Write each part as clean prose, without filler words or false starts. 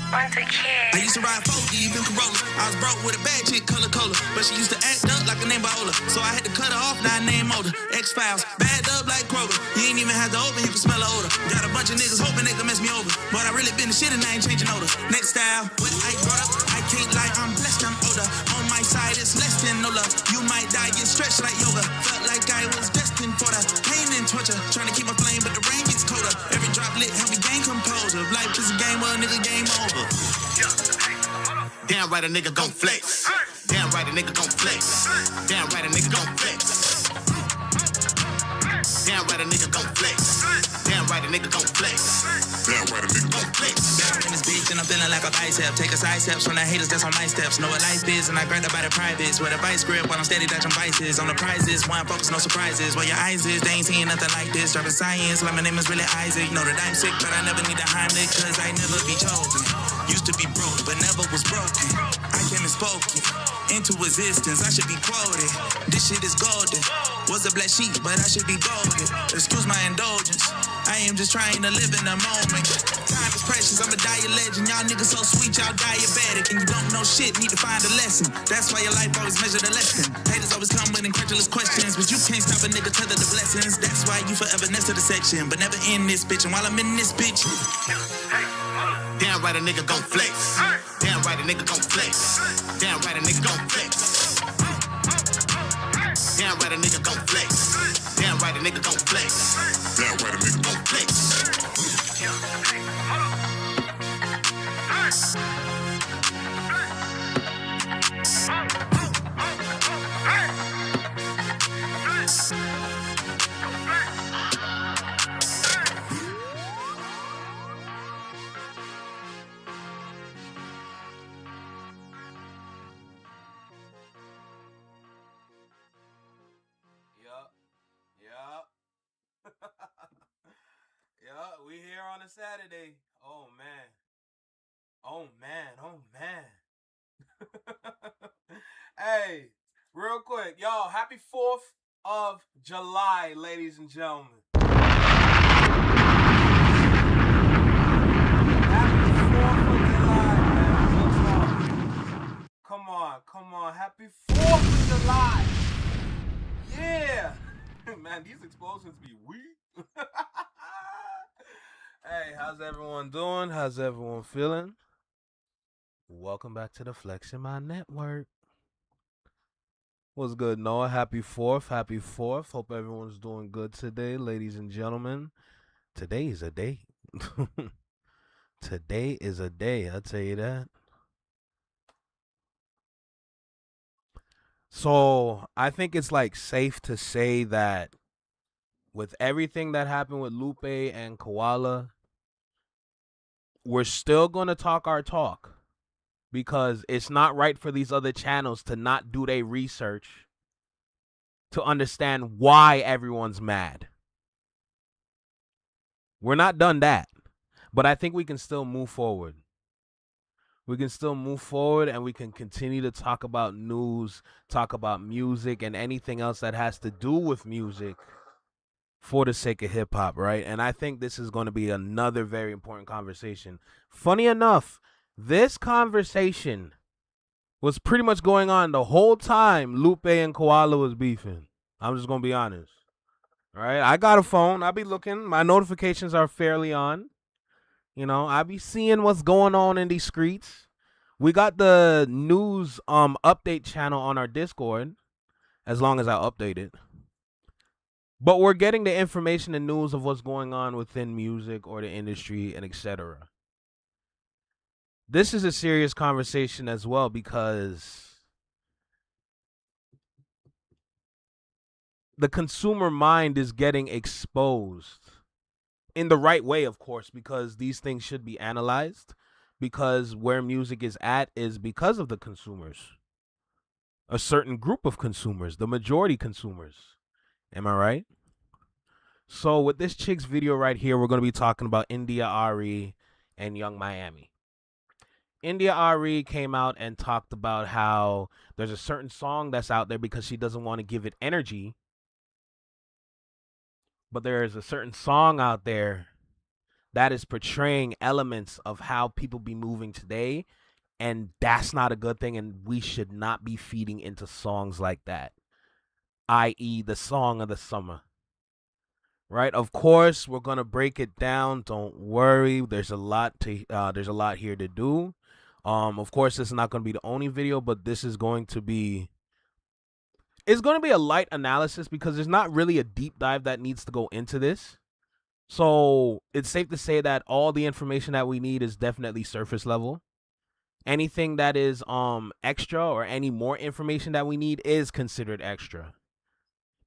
I used to ride 4 deep in Corolla. I was broke with a bad chick, color cola. But she used to act up like a name Viola. So I had to cut her off, now I name older. X-Files, bagged up like Kroger. You ain't even had to open, you can smell her odor. Got a bunch of niggas hoping they can mess me over. But I really been the shit and I ain't changing odor. Next style, what I brought up, I can't lie, I'm blessed, I'm older. On my side, it's less than no love. You might die, get stretched like yoga. Felt like I was destined for the pain and torture. Trying to keep my flame, but the rain gets colder. Every drop lit, help me gain composure. If life is a game, well, nigga, game over. Damn right a nigga gon' flex. Damn right a nigga gon' flex. Damn right a nigga gon' flex. Damn right a nigga gon' flex. Damn right a nigga gon' flex. Damn right a nigga gon' flex. Down in this bitch and I'm feeling like a bicep. Take a side steps from the haters that's on my steps. Know what life is and I grab about the privates. With a vice grip while I'm steady dodging vices. On the prizes, one focus, no surprises. Where your eyes is, they ain't seeing nothing like this. Dropping science, like my name is really Isaac. Know that I'm sick, but I never need a Heimlich. Cause I never be chosen. Used to be broke, but never was broken. I came and spoke it into existence. I should be quoted. This shit is golden. Was a black sheep, but I should be golden. Excuse my indulgence. I am just trying to live in the moment. Time is precious, I'ma die a legend. Y'all niggas so sweet, y'all diabetic. And you don't know shit, need to find a lesson. That's why your life always measured a lesson. Haters always come with incredulous questions, but you can't stop a nigga tether the blessings. That's why you forever next to the section, but never in this bitch. And while I'm in this bitch, damn right a nigga gon' flex. Damn right a nigga gon' flex. Damn right a nigga gon' flex. Damn right a nigga gon' flex. Damn right a nigga gon' flex. Damn right a nigga gon' flex. Yeah, we here on a Saturday. Oh man. Oh man. Oh man. Hey, real quick, y'all, happy 4th of July, ladies and gentlemen. Happy 4th of July, man. Come on. Happy 4th of July. Yeah. Man, these explosions be weak. Hey, how's everyone doing? How's everyone feeling? Welcome back to the Flex in My Network. What's good, Noah? Happy 4th. Happy 4th. Hope everyone's doing good today, ladies and gentlemen. Today is a day. Today is a day, I'll tell you that. So, I think it's like safe to say that with everything that happened with Lupe and Koala, we're still going to talk our talk because it's not right for these other channels to not do their research to understand why everyone's mad. We're not done that, but I think we can still move forward. We can still move forward and we can continue to talk about news, talk about music and anything else that has to do with music for the sake of hip hop, right? And I think this is going to be another very important conversation. Funny enough, this conversation was pretty much going on the whole time Lupe and Koala was beefing. I'm just going to be honest. All right, I got a phone. I be looking. My notifications are fairly on. You know, I be seeing what's going on in these streets. We got the news update channel on our Discord, as long as I update it. But we're getting the information and news of what's going on within music or the industry and etc. This is a serious conversation as well because the consumer mind is getting exposed in the right way, of course, because these things should be analyzed because where music is at is because of the consumers, a certain group of consumers, the majority consumers. Am I right? So with this chick's video right here, we're going to be talking about India Ari and Young Miami. India Ari came out and talked about how there's a certain song that's out there because she doesn't want to give it energy. But there is a certain song out there that is portraying elements of how people be moving today, and that's not a good thing, and we should not be feeding into songs like that, i.e. the song of the summer. Right? Of course, we're going to break it down. Don't worry. There's a lot here to do. Of course, this is not going to be the only video, but this is going to be a light analysis because there's not really a deep dive that needs to go into this. So it's safe to say that all the information that we need is definitely surface level. Anything that is extra or any more information that we need is considered extra.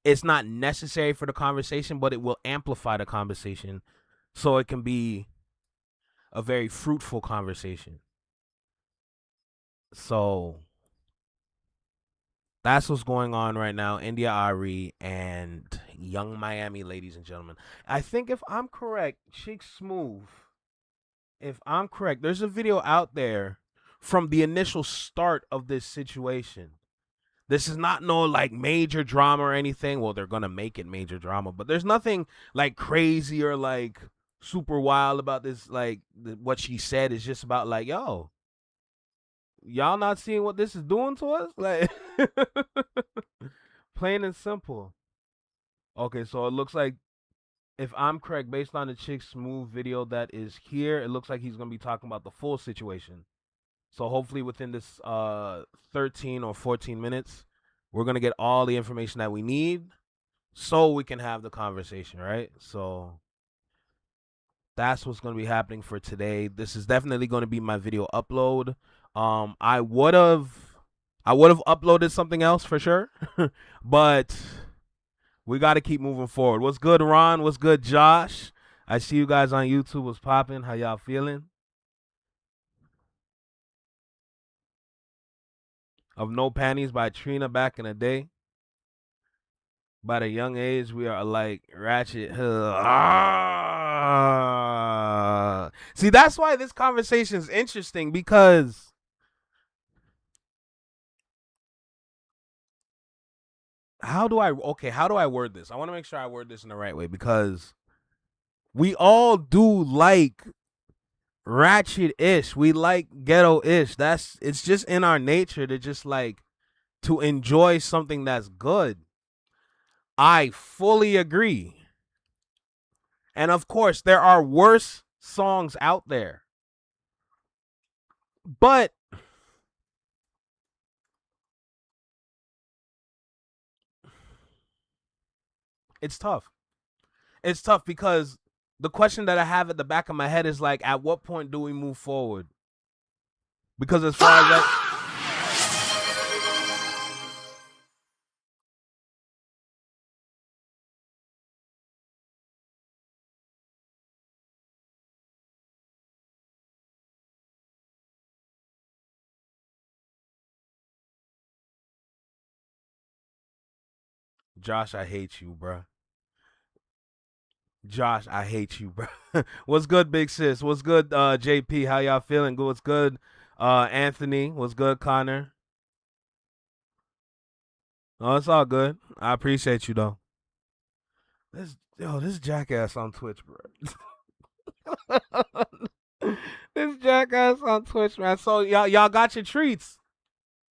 It's not necessary for the conversation, but it will amplify the conversation so it can be a very fruitful conversation. So that's what's going on right now. India Ari and Young Miami, ladies and gentlemen. I think if I'm correct, Chick Smooth, if I'm correct, there's a video out there from the initial start of this situation. This is not no like major drama or anything. Well, they're going to make it major drama, but there's nothing like crazy or like super wild about this. Like what she said is just about like, yo, y'all not seeing what this is doing to us? Like, plain and simple. Okay, so it looks like, if I'm correct, based on the Chick Smooth video that is here, it looks like he's going to be talking about the full situation. So hopefully within this 13 or 14 minutes, we're going to get all the information that we need so we can have the conversation, right? So that's what's going to be happening for today. This is definitely going to be my video upload. I would have uploaded something else for sure, but we got to keep moving forward. What's good, Ron? What's good, Josh? I see you guys on YouTube. What's popping? How y'all feeling? Of No Panties by Trina back in the day. By the young age, we are like ratchet. See, that's why this conversation is interesting, because how do I word this? I want to make sure I word this in the right way, because we all do like ratchet-ish. We like ghetto-ish. It's just in our nature to just like to enjoy something that's good. I fully agree. And of course, there are worse songs out there. But it's tough. It's tough because the question that I have at the back of my head is like, at what point do we move forward? Because as far as that... Josh, I hate you, bro. Josh, I hate you, bro. What's good, big sis? What's good, JP? How y'all feeling? What's good, Anthony? What's good, Connor? Oh, it's all good. I appreciate you, though. This jackass on Twitch, bro. This jackass on Twitch, man. So y'all got your treats,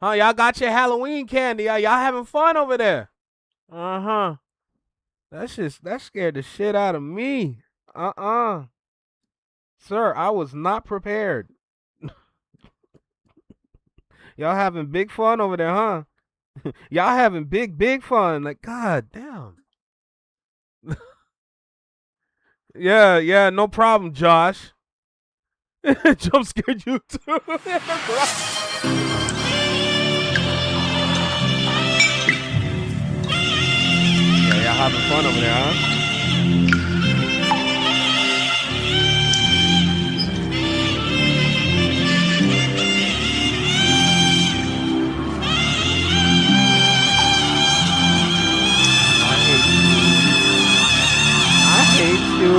huh? Y'all got your Halloween candy. Y'all having fun over there? Uh-huh. That scared the shit out of me. Sir, I was not prepared. Y'all having big fun over there, huh? Y'all having big fun. Like, god damn. Yeah, no problem, Josh. Jump scared you too. Yeah, y'all having fun over there, huh? I hate you.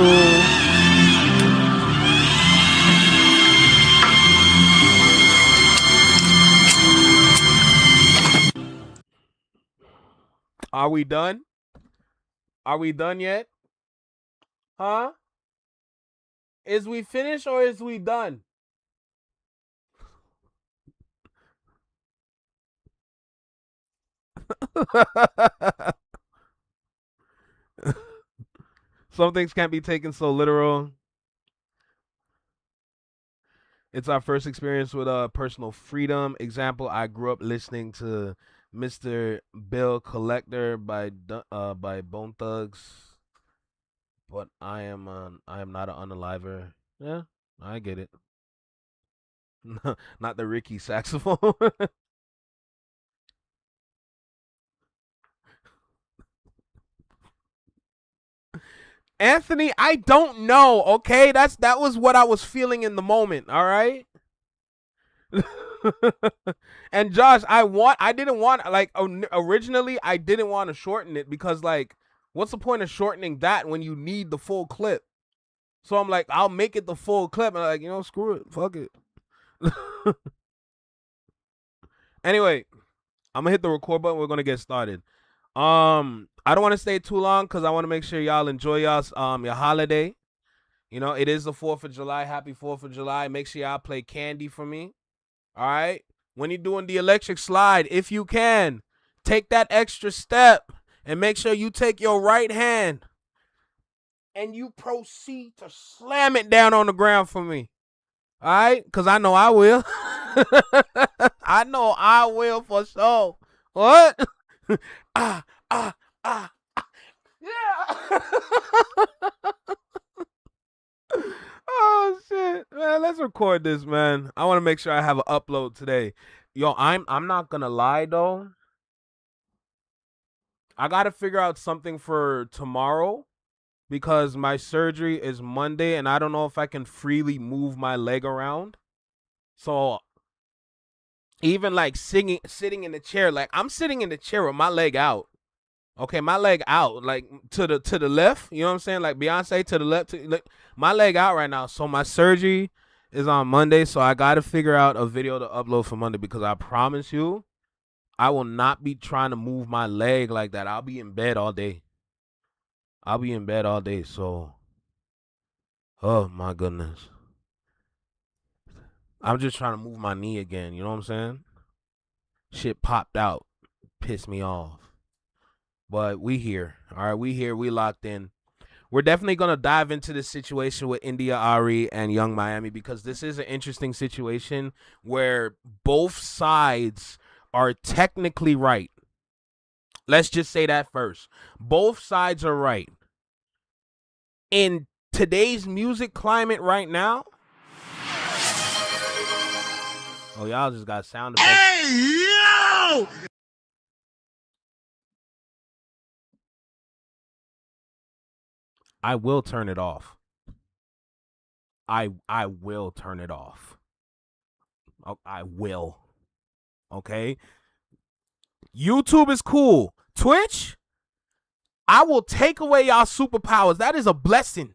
Are we done? Are we done yet? Huh? Is we finished or is we done? Some things can't be taken so literal. It's our first experience with personal freedom. Example: I grew up listening to Mr. Bill Collector by Bone Thugs, but I am not an unaliver. Yeah, I get it. Not the Ricky saxophone. Anthony, I don't know. Okay, that was what I was feeling in the moment. All right. And Josh, originally I didn't want to shorten it because like, what's the point of shortening that when you need the full clip? So I'm like, I'll make it the full clip, and I'm like, screw it, fuck it. Anyway, I'm gonna hit the record button. We're gonna get started. I don't want to stay too long because I want to make sure y'all enjoy your holiday. You know, it is the 4th of July. Happy 4th of July. Make sure y'all play Candy for me. All right. When you're doing the electric slide, if you can, take that extra step and make sure you take your right hand and you proceed to slam it down on the ground for me. All right? Because I know I will. I know I will for sure. What? Yeah. Oh shit, man! Let's record this, man. I want to make sure I have an upload today. Yo, I'm not gonna lie though. I gotta figure out something for tomorrow because my surgery is Monday, and I don't know if I can freely move my leg around. So even like sitting in the chair, like I'm sitting in the chair with my leg out. Okay, my leg out, like to the left. You know what I'm saying? Like Beyonce to the left. My leg out right now. So my surgery is on Monday. So I got to figure out a video to upload for Monday because I promise you, I will not be trying to move my leg like that. I'll be in bed all day. So, oh my goodness. I'm just trying to move my knee again. You know what I'm saying? Shit popped out. Pissed me off. But we here. All right, we here. We locked in. We're definitely going to dive into this situation with India Ari and Young Miami because this is an interesting situation where both sides are technically right. Let's just say that first. Both sides are right. In today's music climate right now. Oh, y'all just got sound effects. Hey, yo! I will turn it off. I will turn it off. I will. Okay? YouTube is cool. Twitch, I will take away y'all superpowers. That is a blessing.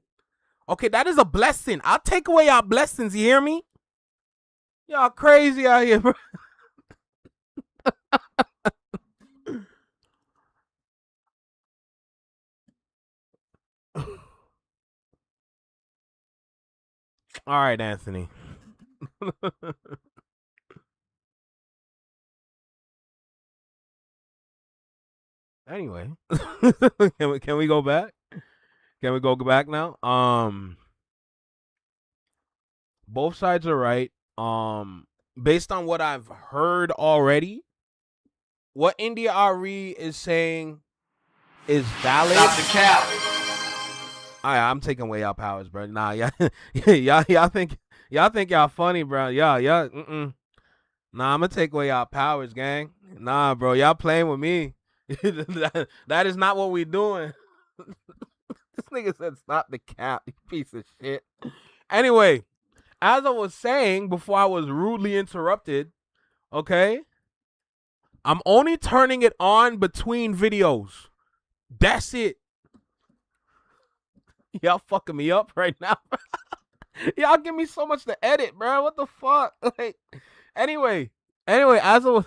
Okay, that is a blessing. I'll take away y'all blessings, you hear me? Y'all crazy out here, bro. All right, Anthony. Anyway, can we go back? Can we go back now? Both sides are right. Based on what I've heard already, what India Ari is saying is valid. Stop the cap. All right, I'm taking away y'all powers, bro. Nah, y'all think y'all funny, bro. Nah, I'm gonna take away y'all powers, gang. Nah, bro, y'all playing with me. that is not what we doing. This nigga said stop the cap, you piece of shit. Anyway, as I was saying before I was rudely interrupted, okay, I'm only turning it on between videos. That's it. Y'all fucking me up right now. Y'all give me so much to edit, bro. What the fuck? Like, anyway, as I was,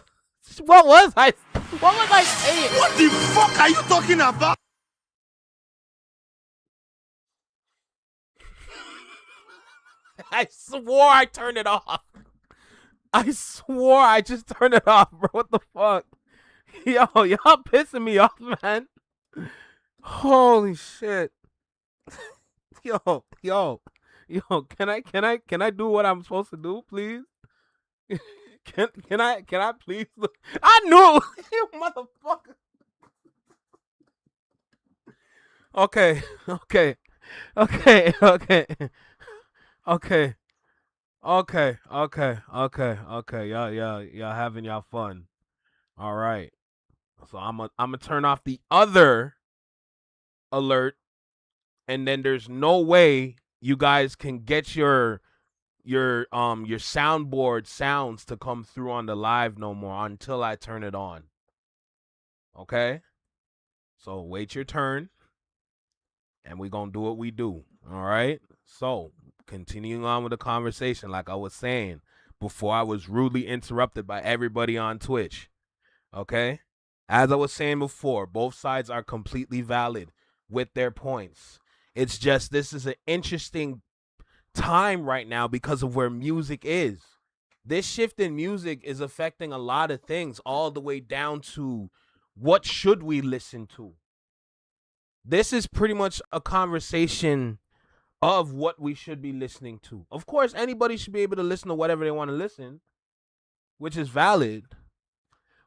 what was I saying? What the fuck are you talking about? I swore I turned it off. I swore I just turned it off, bro. What the fuck? Yo, y'all pissing me off, man. Holy shit. Yo, can I do what I'm supposed to do, please? Can I please look? I knew you motherfucker. Okay. Y'all having y'all fun. All right. So I'm gonna turn off the other alert, and then there's no way you guys can get your soundboard sounds to come through on the live no more until I turn it on. Okay? So wait your turn, and we're gonna do what we do. All right? So continuing on with the conversation, like I was saying before I was rudely interrupted by everybody on Twitch. Okay? As I was saying before, both sides are completely valid with their points. It's just this is an interesting time right now because of where music is. This shift in music is affecting a lot of things, all the way down to what should we listen to. This is pretty much a conversation of what we should be listening to. Of course, anybody should be able to listen to whatever they want to listen, which is valid.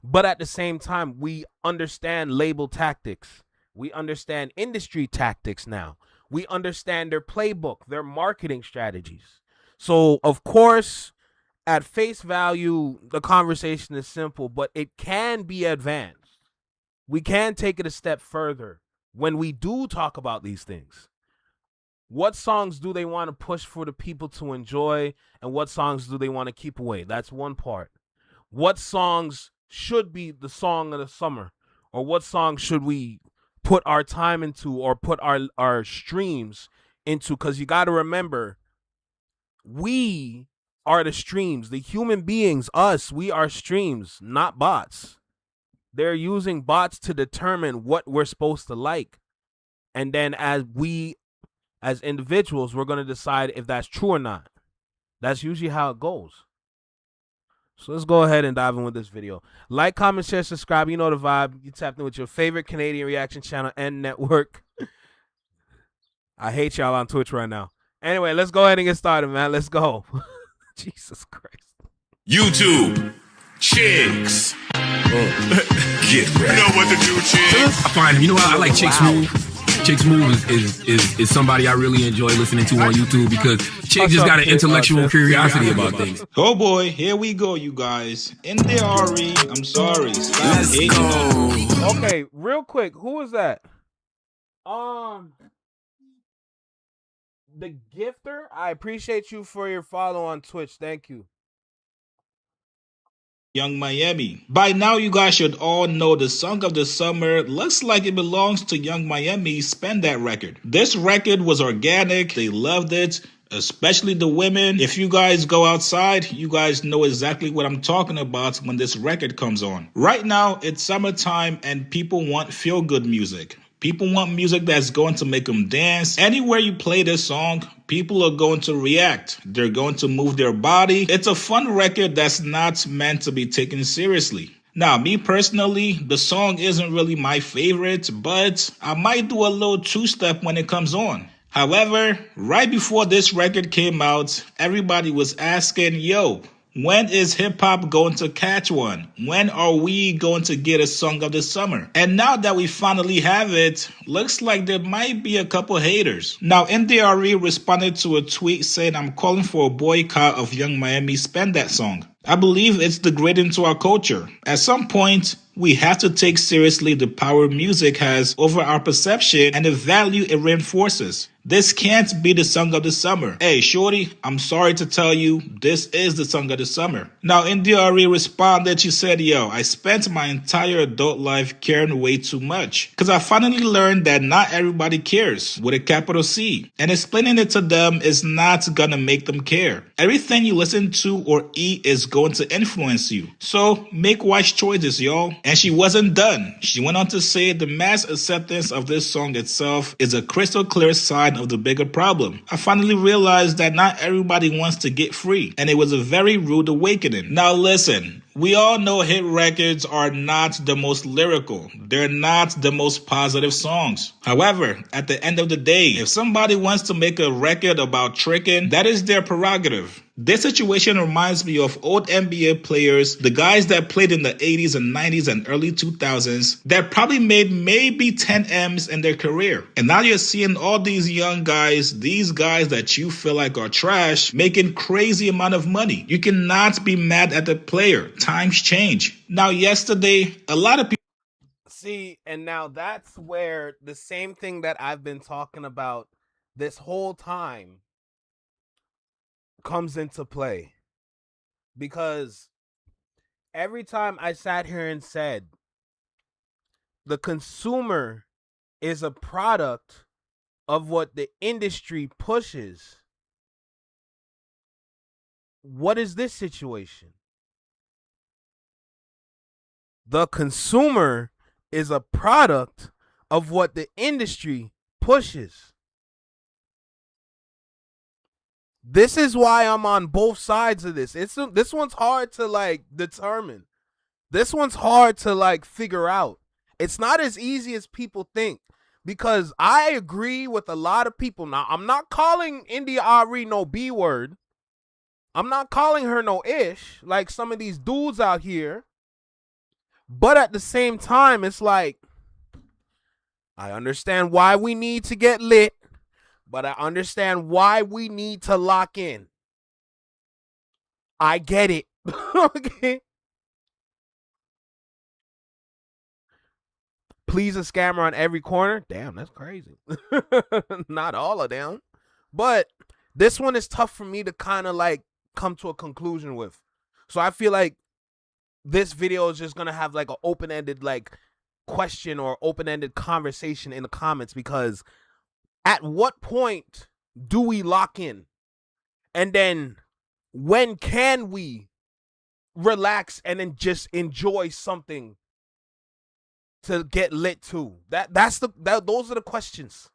But at the same time, we understand label tactics. We understand industry tactics now. We understand their playbook, their marketing strategies. So, of course, at face value, the conversation is simple, but it can be advanced. We can take it a step further when we do talk about these things. What songs do they want to push for the people to enjoy, and what songs do they want to keep away? That's one part. What songs should be the song of the summer, or what songs should we put our time into or put our streams into? Because you got to remember, we are the streams. The human beings, us, we are streams, not bots. They're using bots to determine what we're supposed to like. And then as individuals, we're going to decide if that's true or not. That's usually how it goes. So let's go ahead and dive in with this video. Like, comment, share, subscribe. You know the vibe. You tapped in with your favorite Canadian reaction channel and network. I hate y'all on Twitch right now. Anyway, let's go ahead and get started, man. Let's go. Jesus Christ. YouTube. Chicks. Get ready. You know what to do, chicks. I find him. You know what? I like Chick Smooth. Chick Smooth is somebody I really enjoy listening to on YouTube because Chick just got an intellectual curiosity about things. Oh boy, here we go, you guys. In the RE, I'm sorry. Stop Let's hating go. on me. Okay, real quick, who is that? The Gifter. I appreciate you for your follow on Twitch. Thank you. Young Miami. By now, you guys should all know the song of the summer looks like it belongs to Young Miami. Spend That record. This record was organic. They loved it, especially the women. If you guys go outside, you guys know exactly what I'm talking about when this record comes on. Right now, it's summertime and people want feel-good music. People want music that's going to make them dance. Anywhere you play this song, people are going to react. They're going to move their body. It's a fun record that's not meant to be taken seriously. Now, me personally, the song isn't really my favorite, but I might do a little two-step when it comes on. However, right before this record came out, everybody was asking, yo, when is hip-hop going to catch one? When are we going to get a song of the summer? And now that we finally have it, looks like there might be a couple haters. Now, NDRE responded to a tweet saying, I'm calling for a boycott of Young Miami Spend That song. I believe it's degrading to our culture. At some point, we have to take seriously the power music has over our perception and the value it reinforces. This can't be the song of the summer. Hey, shorty, I'm sorry to tell you, this is the song of the summer. Now, NDRE responded, she said, yo, I spent my entire adult life caring way too much. Because I finally learned that not everybody cares, with a capital C. And explaining it to them is not gonna make them care. Everything you listen to or eat is going to influence you. So, make wise choices, y'all. And she wasn't done. She went on to say the mass acceptance of this song itself is a crystal clear sign of the bigger problem. I finally realized that not everybody wants to get free, and it was a very rude awakening. Now listen, we all know hit records are not the most lyrical. They're not the most positive songs. However, at the end of the day, if somebody wants to make a record about tricking, that is their prerogative. This situation reminds me of old NBA players, the guys that played in the 80s and 90s and early 2000s, that probably made maybe 10 M's in their career. And now you're seeing all these young guys, these guys that you feel like are trash, making crazy amount of money. You cannot be mad at the player. Times change. Now, yesterday, a lot of people... See, and now that's where the same thing that I've been talking about this whole time comes into play, because every time I sat here and said the consumer is a product of what the industry pushes, what is this situation? The consumer is a product of what the industry pushes. This is why I'm on both sides of this. This one's hard to like determine. This one's hard to like figure out. It's not as easy as people think, because I agree with a lot of people. Now, I'm not calling India Ari no B word. I'm not calling her no ish like some of these dudes out here. But at the same time, it's like, I understand why we need to get lit, but I understand why we need to lock in. I get it. Okay. Please a scammer on every corner. Damn, that's crazy. Not all of them. But this one is tough for me to kind of like come to a conclusion with. So I feel like this video is just going to have like an open-ended like question or open-ended conversation in the comments, because at what point do we lock in? And then when can we relax and then just enjoy something to get lit to? Those are the questions.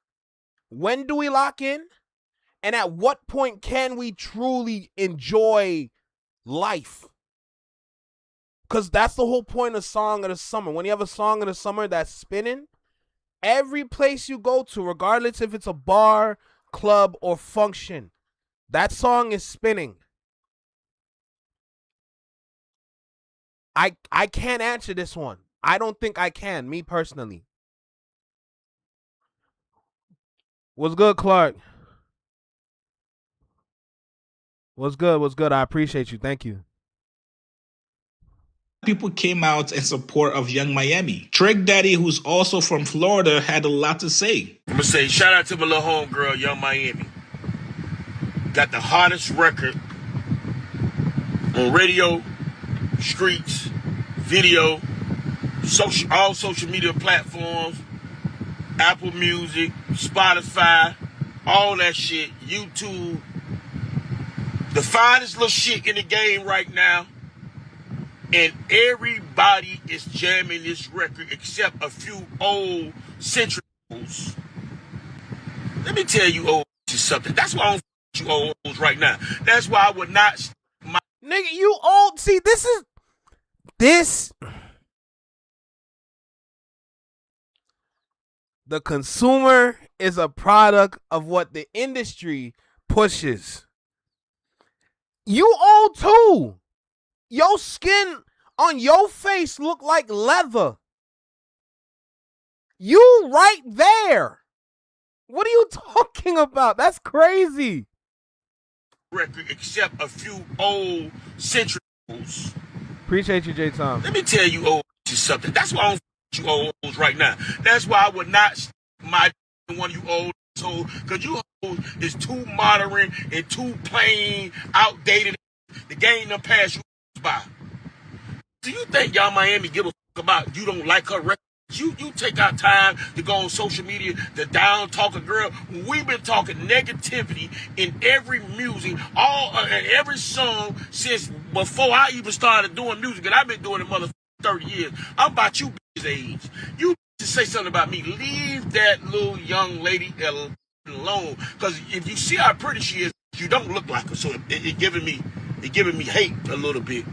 When do we lock in? And at what point can we truly enjoy life? Because that's the whole point of Song of the Summer. When you have a Song of the Summer that's spinning, every place you go to, regardless if it's a bar, club, or function, that song is spinning. I can't answer this one. I don't think I can, me personally. What's good, Clark? What's good? What's good? I appreciate you. Thank you. People came out in support of Young Miami. Trick Daddy, who's also from Florida, had a lot to say. I'm gonna say shout out to my little homegirl, Young Miami. Got the hottest record on radio, streets, video, all social media platforms, Apple Music, Spotify, all that shit, YouTube. The finest little shit in the game right now. And everybody is jamming this record except a few old centrals. Let me tell you old something. That's why I don't f you old right now. That's why I would not... Nigga, you old. See, this... The consumer is a product of what the industry pushes. You old too. Your skin on your face look like leather. You right there. What are you talking about? That's crazy. Record except a few old centrals. Appreciate you, J. Tom. Let me tell you old something. That's why I don't f you old right now. That's why I would not my one of you old so because you old is too modern and too plain, outdated. The game done passed you by. Do you think y'all Miami give a fuck about you don't like her record? You take our time to go on social media to down talk a girl. We've been talking negativity in every music, in every song since before I even started doing music, and I've been doing it 30 years. I'm about you bitches' age. You to say something about me. Leave that little young lady alone. Because if you see how pretty she is, you don't look like her. So it giving me hate a little bit.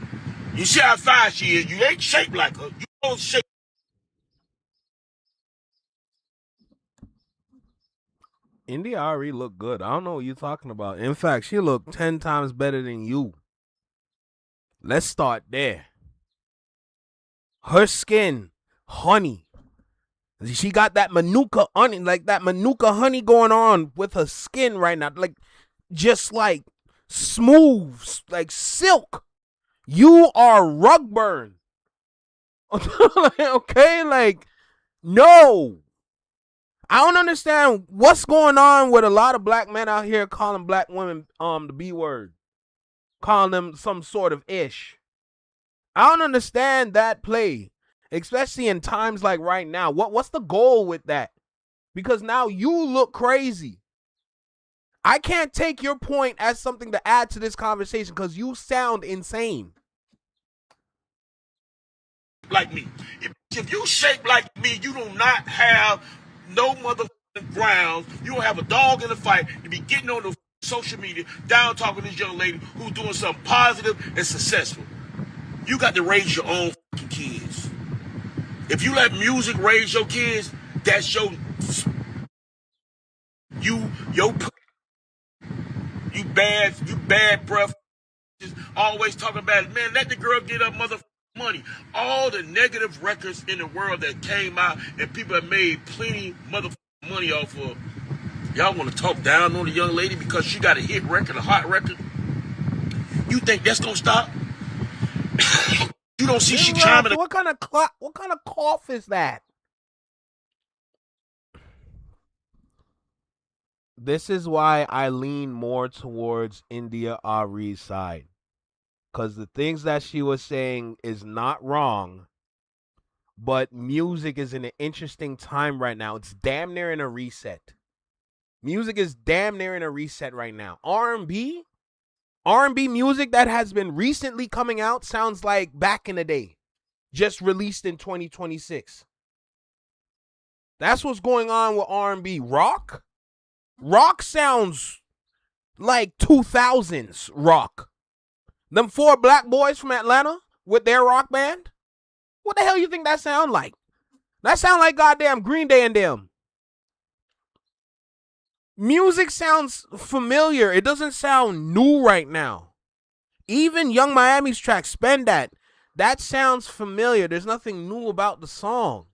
You see how fine she is. You ain't shaped like her. You don't shape. India Ari looked good. I don't know what you're talking about. In fact, she looked 10 times better than you. Let's start there. Her skin, honey. She got that manuka honey, like that manuka honey going on with her skin right now. Like, just like smooth, like silk. You are rug burn. Okay, like, no. I don't understand what's going on with a lot of black men out here calling black women the B word. Calling them some sort of ish. I don't understand that play. Especially in times like right now. What's the goal with that? Because now you look crazy. I can't take your point as something to add to this conversation because you sound insane. Like me. If you shape like me, you do not have no motherfucking grounds. You don't have a dog in the fight to be getting on the social media down talking to this young lady who's doing something positive and successful. You got to raise your own fucking kids. If you let music raise your kids, that's you bad breath. Just always talking about it. Man, let the girl get her motherfucking money. All the negative records in the world that came out and people have made plenty motherfucking money off of. Y'all want to talk down on the young lady because she got a hit record, a hot record? You think that's gonna stop? You don't see she chiming. What kind of cough is that? This is why I lean more towards India Ari's side. Because the things that she was saying is not wrong. But music is in an interesting time right now. It's damn near in a reset. Music is damn near in a reset right now. R&B music that has been recently coming out sounds like back in the day. Just released in 2026. That's what's going on with R&B. Rock sounds like 2000s rock. Them 4 black boys from Atlanta with their rock band. What the hell you think that sound like? That sound like goddamn Green Day and them. Music sounds familiar. It doesn't sound new right now. Even Young Miami's track, Spend That. That sounds familiar. There's nothing new about the song.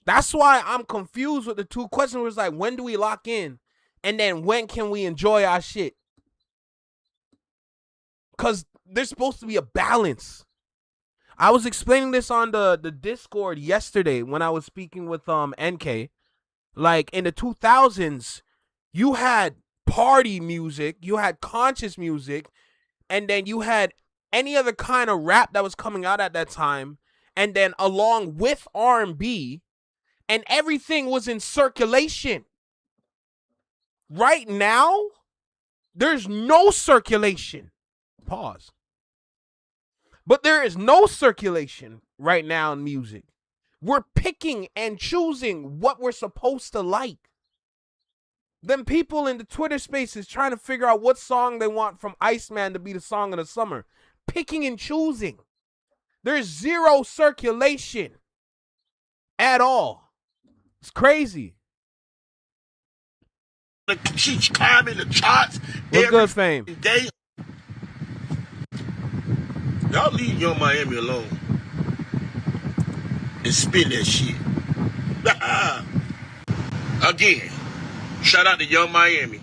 That's why I'm confused with the two questions. It's like, when do we lock in? And then when can we enjoy our shit? Because there's supposed to be a balance. I was explaining this on the Discord yesterday when I was speaking with NK. Like, in the 2000s, you had party music, you had conscious music, and then you had any other kind of rap that was coming out at that time, and then along with R&B, and everything was in circulation. Right now, there's no circulation. Pause. But there is no circulation right now in music. We're picking and choosing what we're supposed to like. Them people in the Twitter spaces trying to figure out what song they want from Iceman to be the song of the summer. Picking and choosing. There's zero circulation at all. It's crazy. She's climbing the charts. What's good, Fame? Day. Y'all leave Young Miami alone and spin that shit. Again, shout out to Young Miami.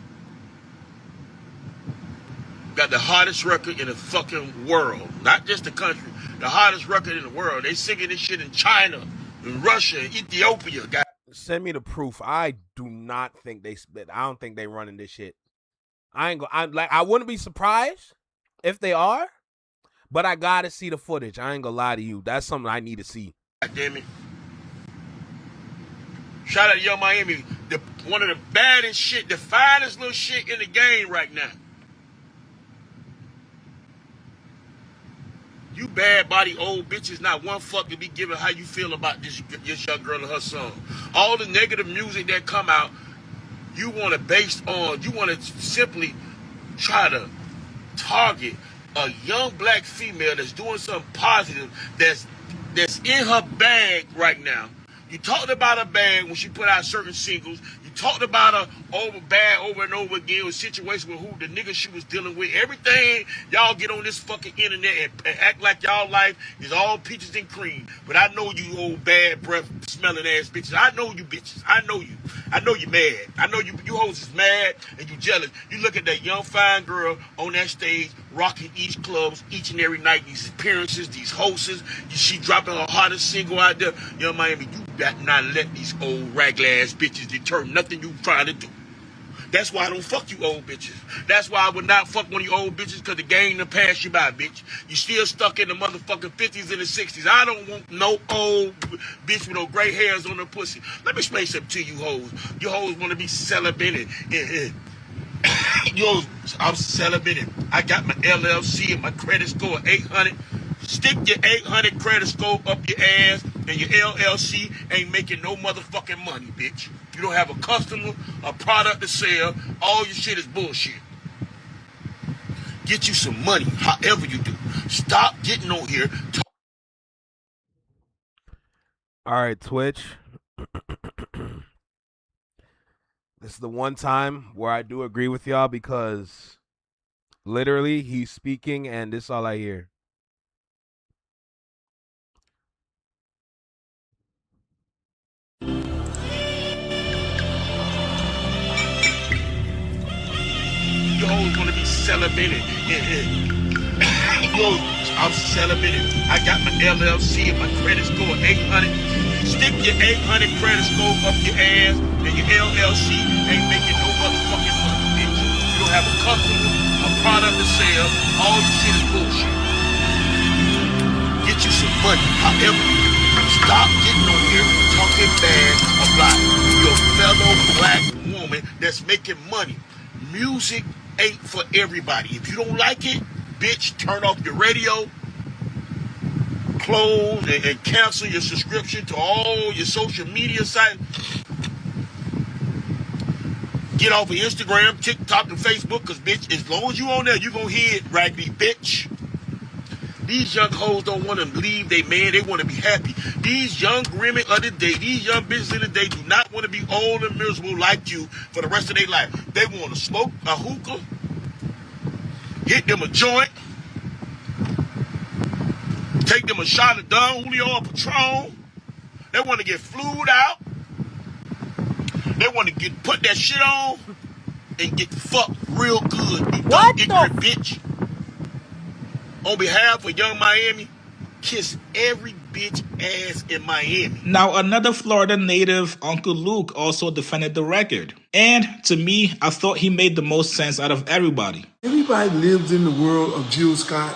Got the hottest record in the fucking world. Not just the country. The hottest record in the world. They singing this shit in China, in Russia, Ethiopia. Send me the proof. I do not think they split. I don't think they running this shit. I wouldn't be surprised if they are, but I gotta see the footage. I ain't gonna lie to you. That's something I need to see. God damn it. Shout out to Young Miami. One of the baddest shit, the finest little shit in the game right now. You bad body old bitches, not one fuck to be giving how you feel about this young girl and her song. All the negative music that come out, you want to simply try to target a young black female that's doing something positive, that's in her bag right now. You talked about her bag when she put out certain singles. You talked about her over and over again with situations with who the nigga she was dealing with. Everything y'all get on this fucking internet and act like y'all life is all peaches and cream. But I know you old bad breath smelling ass bitches. I know you bitches. I know you. I know you mad. I know you hoes is mad and you jealous. You look at that young fine girl on that stage rocking each clubs each and every night. These appearances, these hosts. She dropping her hottest single out there. Young Miami, you got not let these old ragla ass bitches deter nothing you trying to do. That's why I don't fuck you old bitches. That's why I would not fuck one of you old bitches, because the game done passed you by, bitch. You still stuck in the motherfucking 50s and the 60s. I don't want no old bitch with no gray hairs on her pussy. Let me explain something to you hoes. You hoes want to be celibate. Yo, I'm celibate. I got my LLC and my credit score 800. Stick your 800 credit score up your ass, and your LLC ain't making no motherfucking money, bitch. You don't have a customer, a product to sell. All your shit is bullshit. Get you some money, however you do. Stop getting on here. All right, Twitch. This is the one time where I do agree with y'all, because literally he's speaking and this is all I hear. You hoes want to be celebrated. Yo, I'm celebrating. I got my LLC and my credit score 800. Stick your 800 credit score up your ass, and your LLC ain't making no motherfucking money, bitch. You don't have a customer, a product to sell. All your shit is bullshit. Get you some money, however you do. Stop getting on here talking bad about your fellow black woman that's making money. Music ain't for everybody. If you don't like it, bitch, turn off your radio, close and cancel your subscription to all your social media sites. Get off of Instagram, TikTok, and Facebook, because, bitch, as long as you on there, you gonna hear it, raggedy bitch. These young hoes don't want to leave their man. They want to be happy. These young women of the day, these young bitches of the day do not want to be old and miserable like you for the rest of their life. They want to smoke a hookah, hit them a joint, take them a shot of Don Julio or Patron. They want to get flued out. They want to put that shit on and get fucked real good. You dumb ignorant bitch. On behalf of Young Miami, kiss every bitch ass in Miami. Now, another Florida native, Uncle Luke, also defended the record. And to me, I thought he made the most sense out of everybody. Everybody lived in the world of Jill Scott,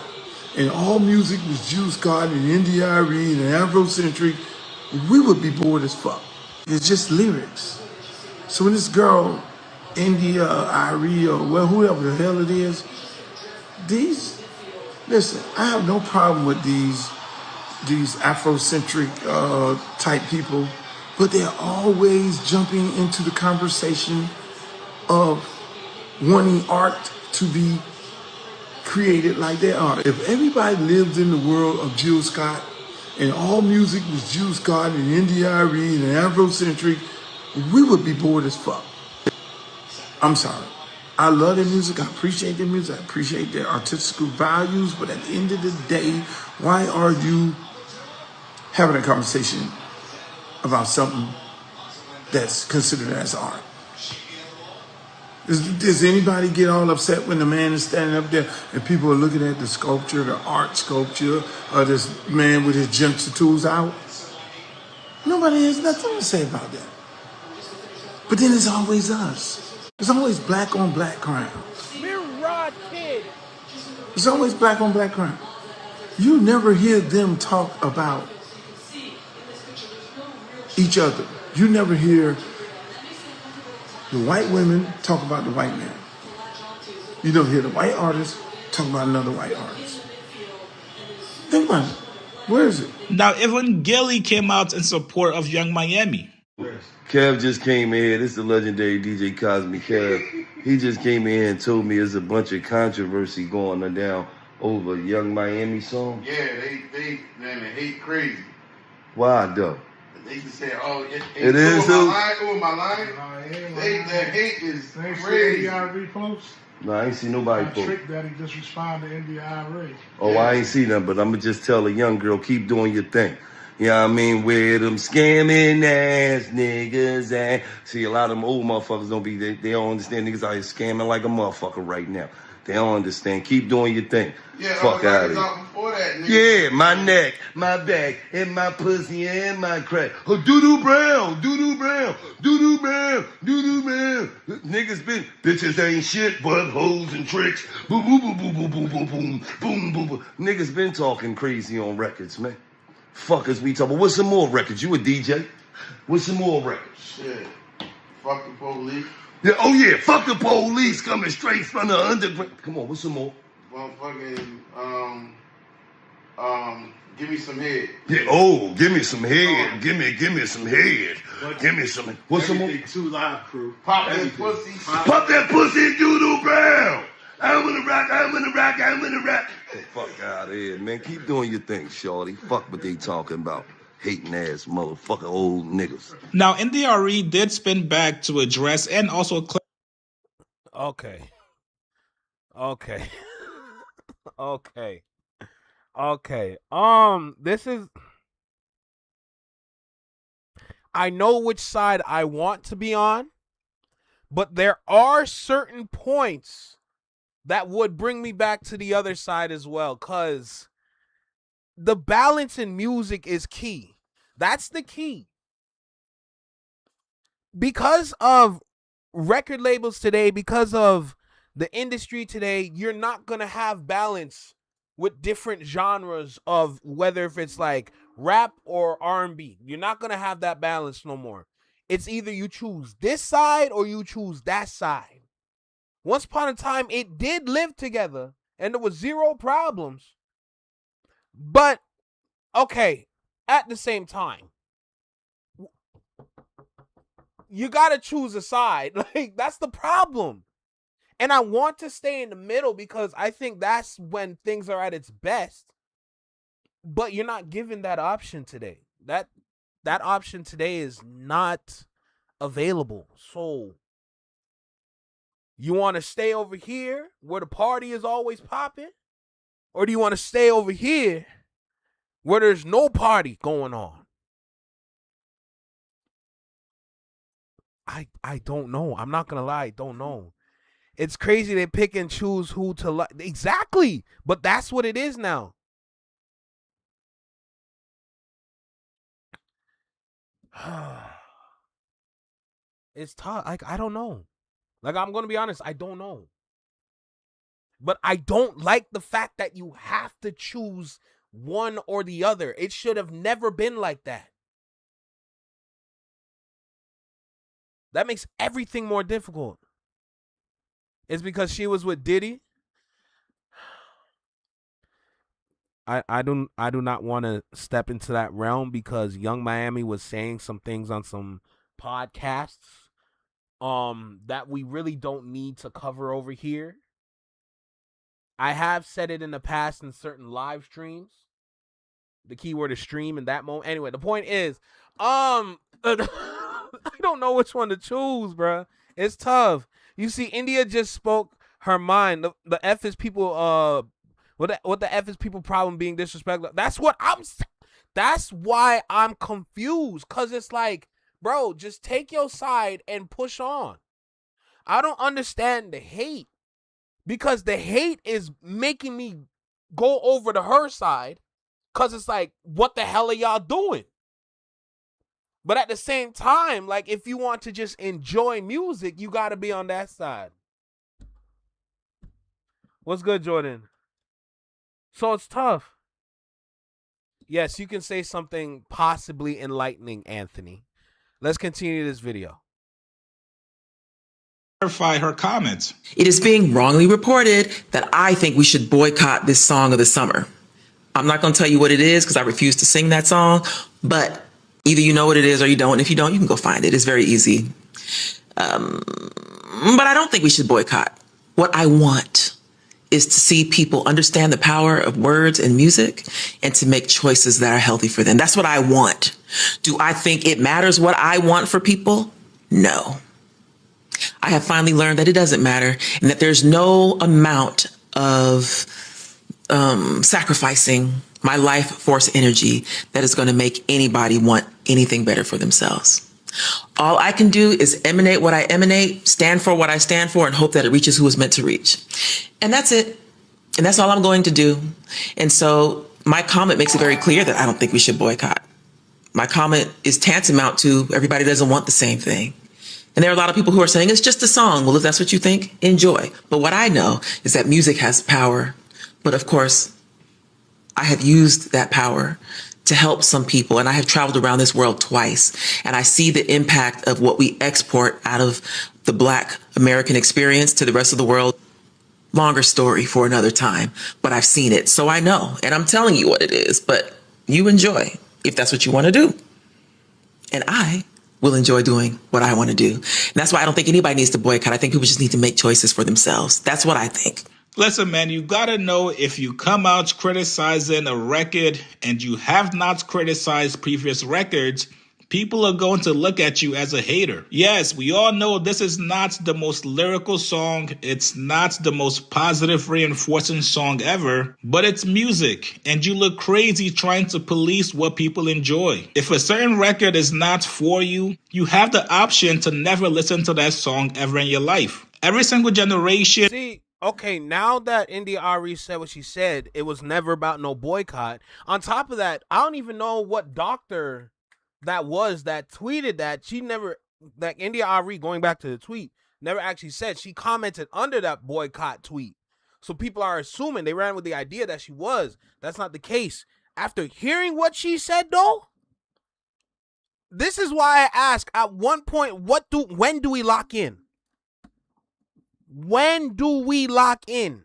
and all music was Jill Scott and NDRE and Afrocentric. We would be bored as fuck. It's just lyrics. So when this girl, India, Irie, or well, whoever the hell it is, listen, I have no problem with these Afrocentric type people, but they're always jumping into the conversation of wanting art to be created like they are. If everybody lived in the world of Jill Scott and all music was Jill Scott and NDRE and Afrocentric, we would be bored as fuck. I'm sorry. I love their music. I appreciate their music. I appreciate their artistic values. But at the end of the day, why are you having a conversation about something that's considered as art? Does anybody get all upset when the man is standing up there and people are looking at the sculpture, the art sculpture, or this man with his jumper tools out? Nobody has nothing to say about that. But then it's always us. It's always black on black crime. It's always black on black crime. You never hear them talk about each other. You never hear the white women talk about the white man. You never hear the white artist talk about another white artist. Think about it. Where is it? Now, even Gilly came out in support of Young Miami. Kev just came in here. This is the legendary DJ Cosmic Kev. He just came in and told me there's a bunch of controversy going on down over Young Miami song. Yeah, they hate crazy. Why though? They just say, oh, it is who? My line. That hate is crazy. No, I ain't see nobody post. Trick Daddy just responded to NDIRA. Oh, I ain't see nothing, but I'm going to just tell a young girl, keep doing your thing. You know what I mean? Where them scamming ass niggas at? See, a lot of them old motherfuckers they don't understand niggas out here scamming like a motherfucker right now. They don't understand. Keep doing your thing. Yeah, fuck out of here. Before that, nigga. Yeah, my neck, my back, and my pussy, and my crack. Oh, doo-doo brown, doo-doo brown, doo-doo brown, doo-doo brown. Niggas been, bitches ain't shit but hoes and tricks. Boom, boom, boom, boom, boom, boom, boom, boom, boom, boom, boom. Niggas been talking crazy on records, man. Fuckers we talking. What's some more records? You a DJ? What's some more records? Shit. Fuck the police. Yeah, oh yeah, fuck the police coming straight from the underground. Come on, what's some more? Motherfucking, give me some head. Yeah, oh, give me some head. Give me some head. Give me some. What's some more? 2 Live Crew. Pop that pussy. Pop that pussy, doodle brown. I'm gonna rock. Fuck out of here, man. Keep doing your thing, shorty. Fuck what they talking about. Hating ass motherfucking old niggas. Now, NDRE did spin back to address and also Okay. This is. I know which side I want to be on, but there are certain points that would bring me back to the other side as well, because the balance in music is key. That's the key. Because of record labels today, because of the industry today, you're not going to have balance with different genres of whether if it's like rap or R&B. You're not going to have that balance no more. It's either you choose this side or you choose that side. Once upon a time, it did live together and there was zero problems. But, okay, at the same time, you got to choose a side. Like, that's the problem. And I want to stay in the middle because I think that's when things are at its best. But you're not given that option today. That option today is not available. So, you want to stay over here where the party is always popping? Or do you want to stay over here where there's no party going on? I don't know. I'm not going to lie. I don't know. It's crazy they pick and choose who to like. Exactly. But that's what it is now. It's tough. Like, I don't know. Like, I'm going to be honest. I don't know. But I don't like the fact that you have to choose one or the other. It should have never been like that. That makes everything more difficult. It's because she was with Diddy. I do not want to step into that realm because Young Miami was saying some things on some podcasts that we really don't need to cover over here. I have said it in the past in certain live streams. The keyword is stream in that moment. Anyway, the point is, I don't know which one to choose, bruh. It's tough. You see, India just spoke her mind. The F is people, what the F is people problem being disrespectful. That's why I'm confused. Cause it's like, bro, just take your side and push on. I don't understand the hate. Because the hate is making me go over to her side. Cause it's like, what the hell are y'all doing? But at the same time, like, if you want to just enjoy music, you got to be on that side. What's good, Jordan? So it's tough. Yes, you can say something possibly enlightening, Anthony. Let's continue this video. Clarify her comments. It is being wrongly reported that I think we should boycott this song of the summer. I'm not going to tell you what it is because I refuse to sing that song, but either you know what it is or you don't. If you don't, you can go find it. It's very easy. But I don't think we should boycott. What I want is to see people understand the power of words and music and to make choices that are healthy for them. That's what I want. Do I think it matters what I want for people? No. I have finally learned that it doesn't matter and that there's no amount of sacrificing my life force energy that is going to make anybody want anything better for themselves. All I can do is emanate what I emanate, stand for what I stand for, and hope that it reaches who it's meant to reach. And that's it. And that's all I'm going to do. And so my comment makes it very clear that I don't think we should boycott. My comment is tantamount to everybody doesn't want the same thing. And there are a lot of people who are saying it's just a song. Well, if that's what you think, enjoy. But what I know is that music has power. But of course, I have used that power to help some people. And I have traveled around this world twice. And I see the impact of what we export out of the Black American experience to the rest of the world. Longer story for another time, but I've seen it. So I know, and I'm telling you what it is, but you enjoy if that's what you want to do. And I will enjoy doing what I want to do. And that's why I don't think anybody needs to boycott. I think people just need to make choices for themselves. That's what I think. Listen, man, you gotta know if you come out criticizing a record and you have not criticized previous records, people are going to look at you as a hater. Yes, we all know this is not the most lyrical song. It's not the most positive reinforcing song ever, but it's music. And you look crazy trying to police what people enjoy. If a certain record is not for you, you have the option to never listen to that song ever in your life. Every single generation. See, okay, now that India Ari said what she said, it was never about no boycott. On top of that, I don't even know what doctor that was that tweeted that. She never, that India Ari, going back to the tweet, never actually said. She commented under that boycott tweet. So people are assuming, they ran with the idea that she was. That's not the case. After hearing what she said, though, this is why I ask, at one point, when do we lock in? When do we lock in?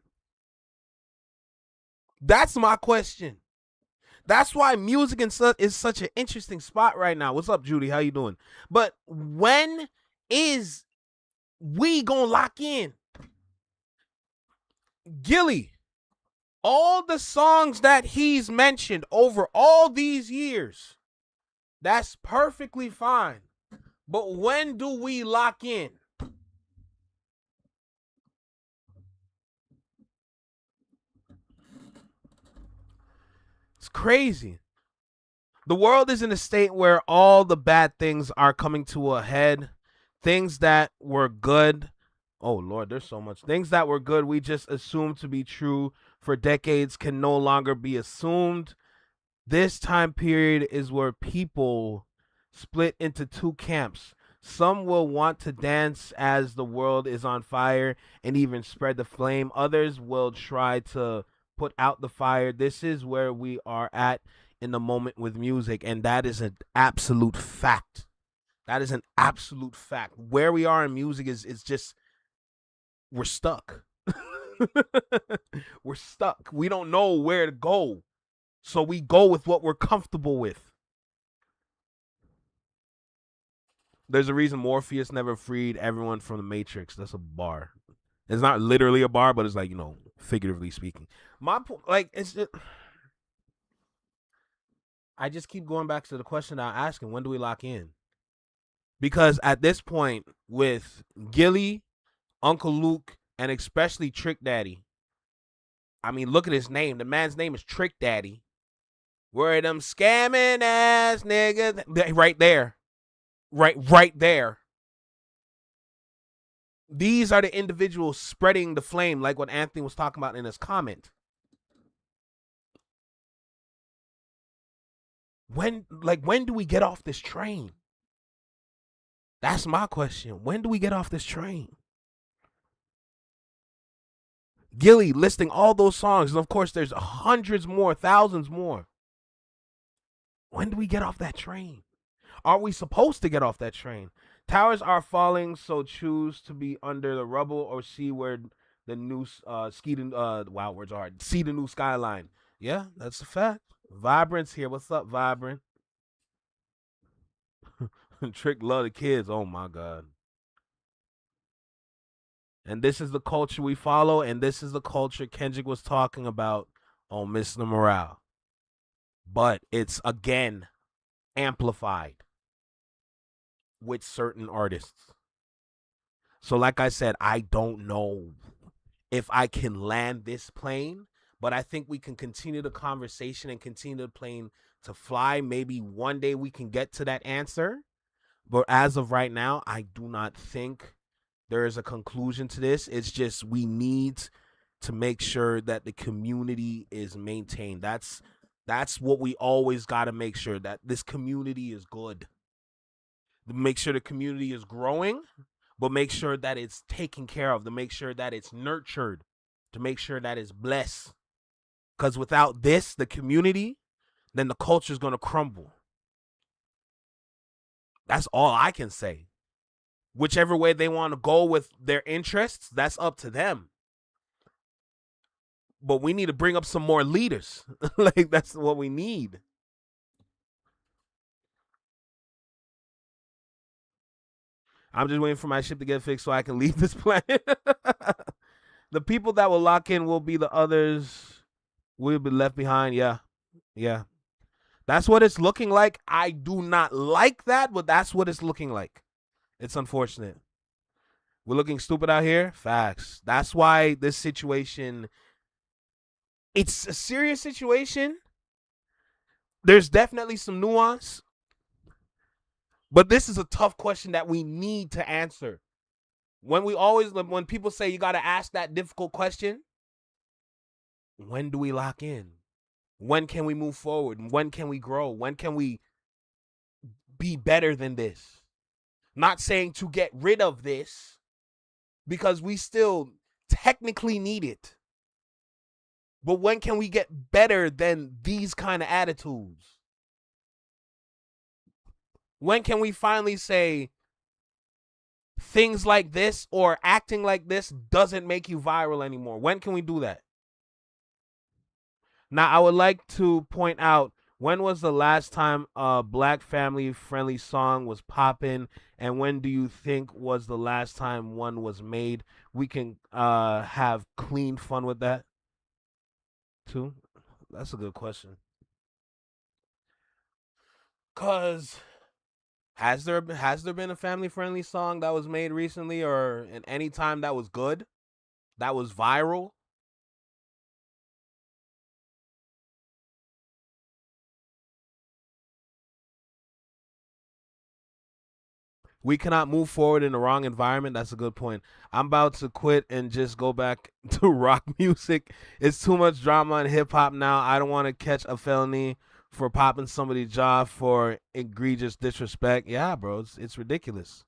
That's my question. That's why music is such an interesting spot right now. What's up, Judy? How you doing? But when is we gonna lock in? Gilly, all the songs that he's mentioned over all these years, that's perfectly fine. But when do we lock in? It's crazy. The world is in a state where all the bad things are coming to a head. Things that were good. Oh, Lord, there's so much. Things that were good we just assumed to be true for decades can no longer be assumed. This time period is where people split into two camps. Some will want to dance as the world is on fire and even spread the flame. Others will try to put out the fire. This is where we are at in the moment with music, and that is an absolute fact. That is an absolute fact. Where we are in music is just, we're stuck. We're stuck. We don't know where to go, so we go with what we're comfortable with. There's a reason Morpheus never freed everyone from the Matrix. That's a bar. It's not literally a bar, but it's like, figuratively speaking. My point, like, it's just, I just keep going back to the question I'm asking: when do we lock in? Because at this point, with Gilly, Uncle Luke, and especially Trick Daddy, I mean, look at his name. The man's name is Trick Daddy. Where them scamming ass niggas? Right there. Right there. These are the individuals spreading the flame, like what Anthony was talking about in his comment. When do we get off this train? That's my question. When do we get off this train? Gilly listing all those songs, and of course there's hundreds more, thousands more. When do we get off that train? Are we supposed to get off that train? Towers are falling, so choose to be under the rubble or see where the new see the new skyline. Yeah, that's a fact. Vibrant's here. What's up, Vibrant? Trick love the kids. Oh my God. And this is the culture we follow, and this is the culture Kendrick was talking about on Mr. Morale. But it's again amplified with certain artists. So like I said, I don't know if I can land this plane, but I think we can continue the conversation and continue the plane to fly. Maybe one day we can get to that answer. But as of right now, I do not think there is a conclusion to this. It's just we need to make sure that the community is maintained. That's what we always got to make sure, that this community is good. Make sure the community is growing, but make sure that it's taken care of, to make sure that it's nurtured, to make sure that it's blessed. Because without this, the community, then the culture is going to crumble. That's all I can say. Whichever way they want to go with their interests, that's up to them. But we need to bring up some more leaders. Like, that's what we need. I'm just waiting for my ship to get fixed so I can leave this planet. The people that will lock in will be the others. We'll be left behind. Yeah. Yeah. That's what it's looking like. I do not like that, but that's what it's looking like. It's unfortunate. We're looking stupid out here. Facts. That's why this situation, it's a serious situation. There's definitely some nuance. But this is a tough question that we need to answer. When people say you got to ask that difficult question, when do we lock in? When can we move forward? When can we grow? When can we be better than this? Not saying to get rid of this, because we still technically need it. But when can we get better than these kind of attitudes? When can we finally say things like this or acting like this doesn't make you viral anymore? When can we do that? Now, I would like to point out, when was the last time a black family-friendly song was popping, and when do you think was the last time one was made? We can have clean fun with that, too. That's a good question. Because has there been a family-friendly song that was made recently, or in any time that was good, that was viral? We cannot move forward in the wrong environment. That's a good point. I'm about to quit and just go back to rock music. It's too much drama in hip hop now. I don't want to catch a felony for popping somebody's jaw for egregious disrespect. Yeah, bro, it's ridiculous.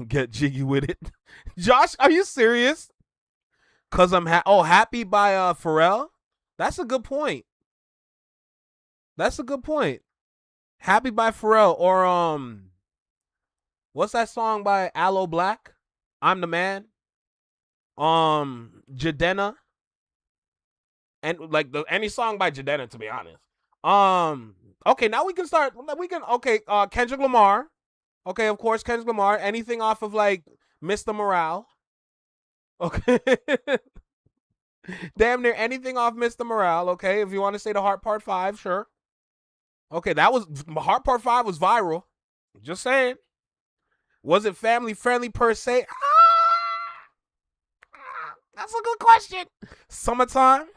Get jiggy with it. Josh, are you serious? Cause I'm happy by Pharrell. That's a good point. Happy by Pharrell, or what's that song by Aloe Black? I'm the Man. Jadena. And like any song by Jadena, to be honest. Okay, now we can start. Kendrick Lamar. Okay, of course, Kendrick Lamar. Anything off of like Mr. Morale. Okay. Damn near anything off Mr. Morale. Okay, if you want to say the Heart Part 5, sure. Okay, Heart Part 5 was viral. Just saying. Was it family friendly per se? That's a good question. Summertime.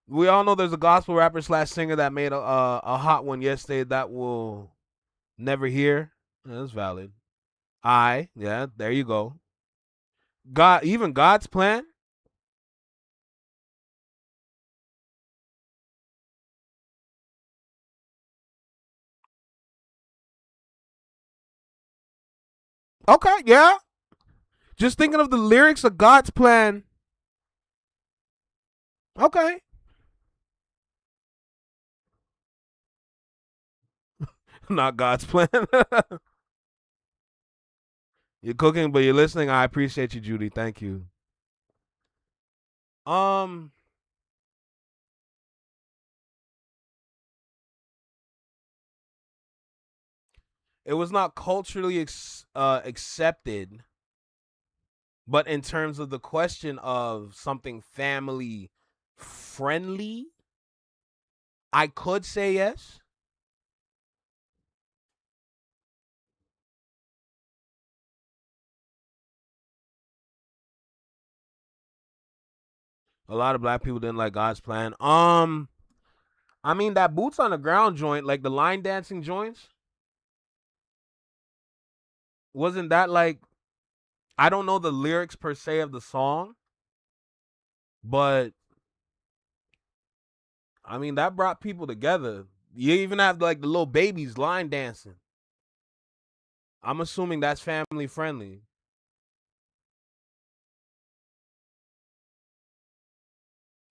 We all know there's a gospel rapper / singer that made a hot one yesterday that we'll never hear. That's valid. Yeah, there you go. Even God's Plan. Okay, yeah. Just thinking of the lyrics of God's Plan. Okay. Not God's Plan. You're cooking, but you're listening. I appreciate you, Judy. Thank you. Um, it was not culturally accepted, but in terms of the question of something family friendly, I could say yes. A lot of black people didn't like God's plan. I mean that boots on the ground joint, like the line dancing joints, wasn't that like, I don't know the lyrics per se of the song, but I mean that brought people together. You even have like the little babies line dancing. I'm assuming that's family friendly.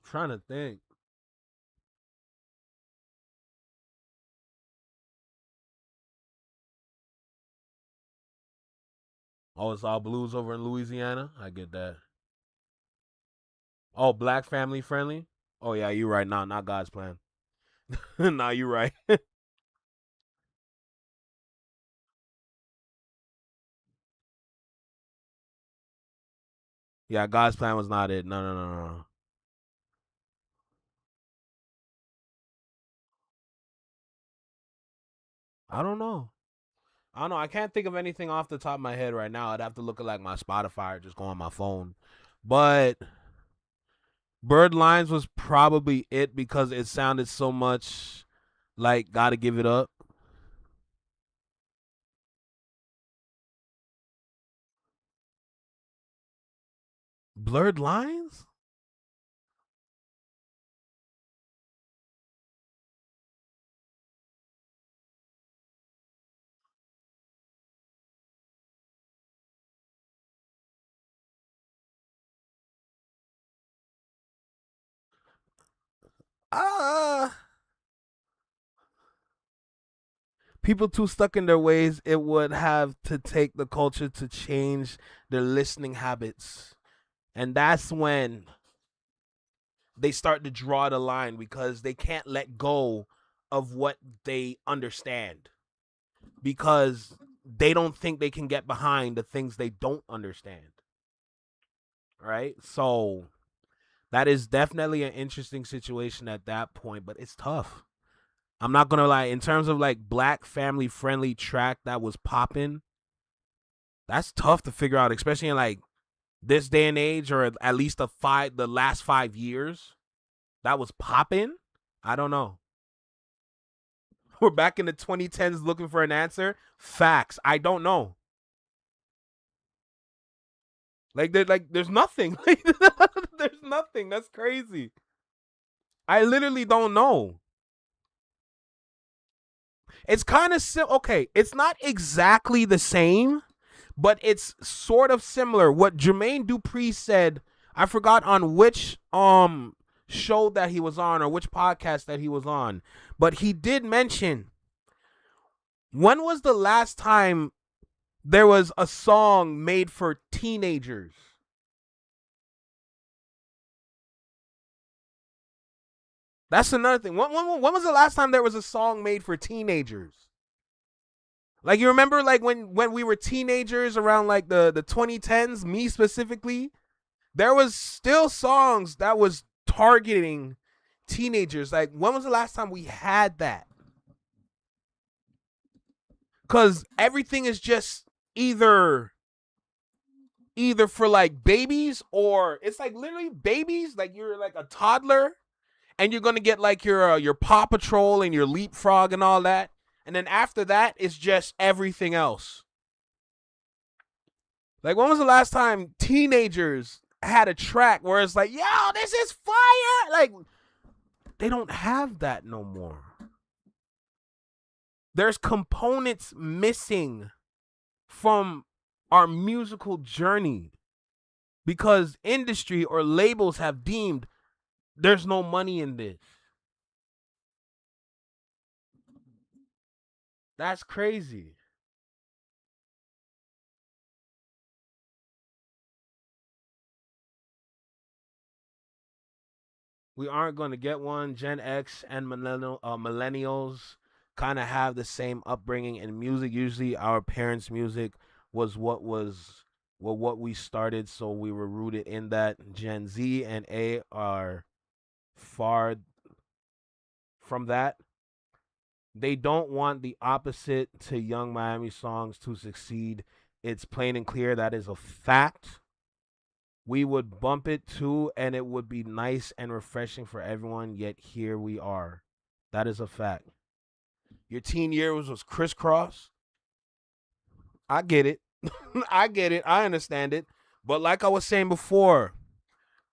Trying to think. Oh, it's all blues over in Louisiana. I get that. Oh, black family friendly. Oh yeah, you're right. Nah, not God's plan. Nah, you're right. Yeah, God's plan was not it. No, no, no, no, no. I don't know. I don't know. I can't think of anything off the top of my head right now. I'd have to look at like my Spotify or just go on my phone. But Bird Lines was probably it because it sounded so much like Gotta Give It Up. Blurred Lines? Ah. People too stuck in their ways, it would have to take the culture to change their listening habits. And that's when they start to draw the line because they can't let go of what they understand because they don't think they can get behind the things they don't understand. Right? So that is definitely an interesting situation at that point, but it's tough. I'm not gonna lie. In terms of like black family friendly track that was popping, that's tough to figure out, especially in like this day and age, or at least the last 5 years that was popping. I don't know. We're back in the 2010s looking for an answer. Facts. I don't know. There's nothing. There's nothing. That's crazy. I literally don't know. It's kind of okay. It's not exactly the same, but it's sort of similar. What Jermaine Dupri said, I forgot on which show that he was on or which podcast that he was on, but he did mention, when was the last time there was a song made for teenagers? That's another thing. When was the last time there was a song made for teenagers? Like, you remember like when we were teenagers around like the 2010s, me specifically, there was still songs that was targeting teenagers. Like, when was the last time we had that? Because everything is just either for like babies, or it's like literally babies. Like, you're like a toddler and you're gonna get like your Paw Patrol and your Leapfrog and all that, and then after that it's just everything else. Like, when was the last time teenagers had a track where it's like, yo, this is fire? Like, they don't have that no more. There's components missing from our musical journey because industry or labels have deemed there's no money in this. That's crazy. We aren't going to get one. Gen X and millennials kind of have the same upbringing in music. Usually our parents' music was what we started, so we were rooted in that. Gen Z and A are far from that. They don't want the opposite to Young Miami songs to succeed. It's plain and clear. That is a fact. We would bump it too, and it would be nice and refreshing for everyone, yet here we are. That is a fact. Your teen years was crisscross. I get it. I get it. I understand it. But like I was saying before,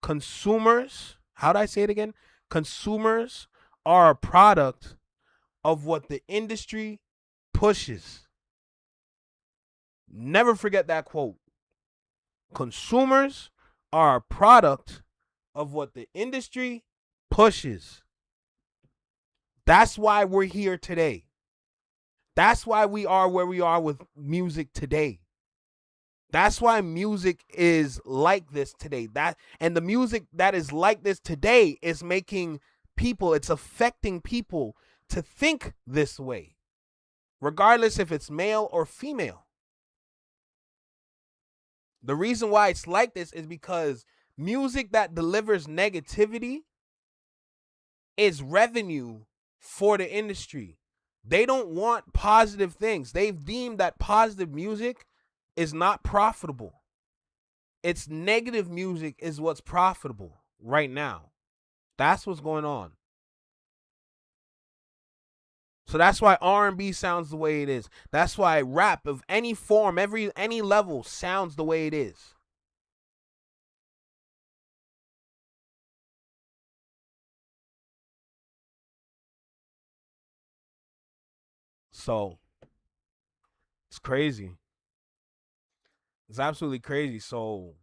consumers, how'd I say it again? Consumers are a product of what the industry pushes. Never forget that quote. Consumers are a product of what the industry pushes. That's why we're here today. That's why we are where we are with music today. That's why music is like this today. And the music that is like this today is making people, it's affecting people to think this way, regardless if it's male or female. The reason why it's like this is because music that delivers negativity is revenue for the industry. They don't want positive things. They've deemed that positive music is not profitable. It's negative music is what's profitable right now. That's what's going on. So that's why R&B sounds the way it is. That's why rap of any form, any level sounds the way it is. So it's crazy. It's absolutely crazy. So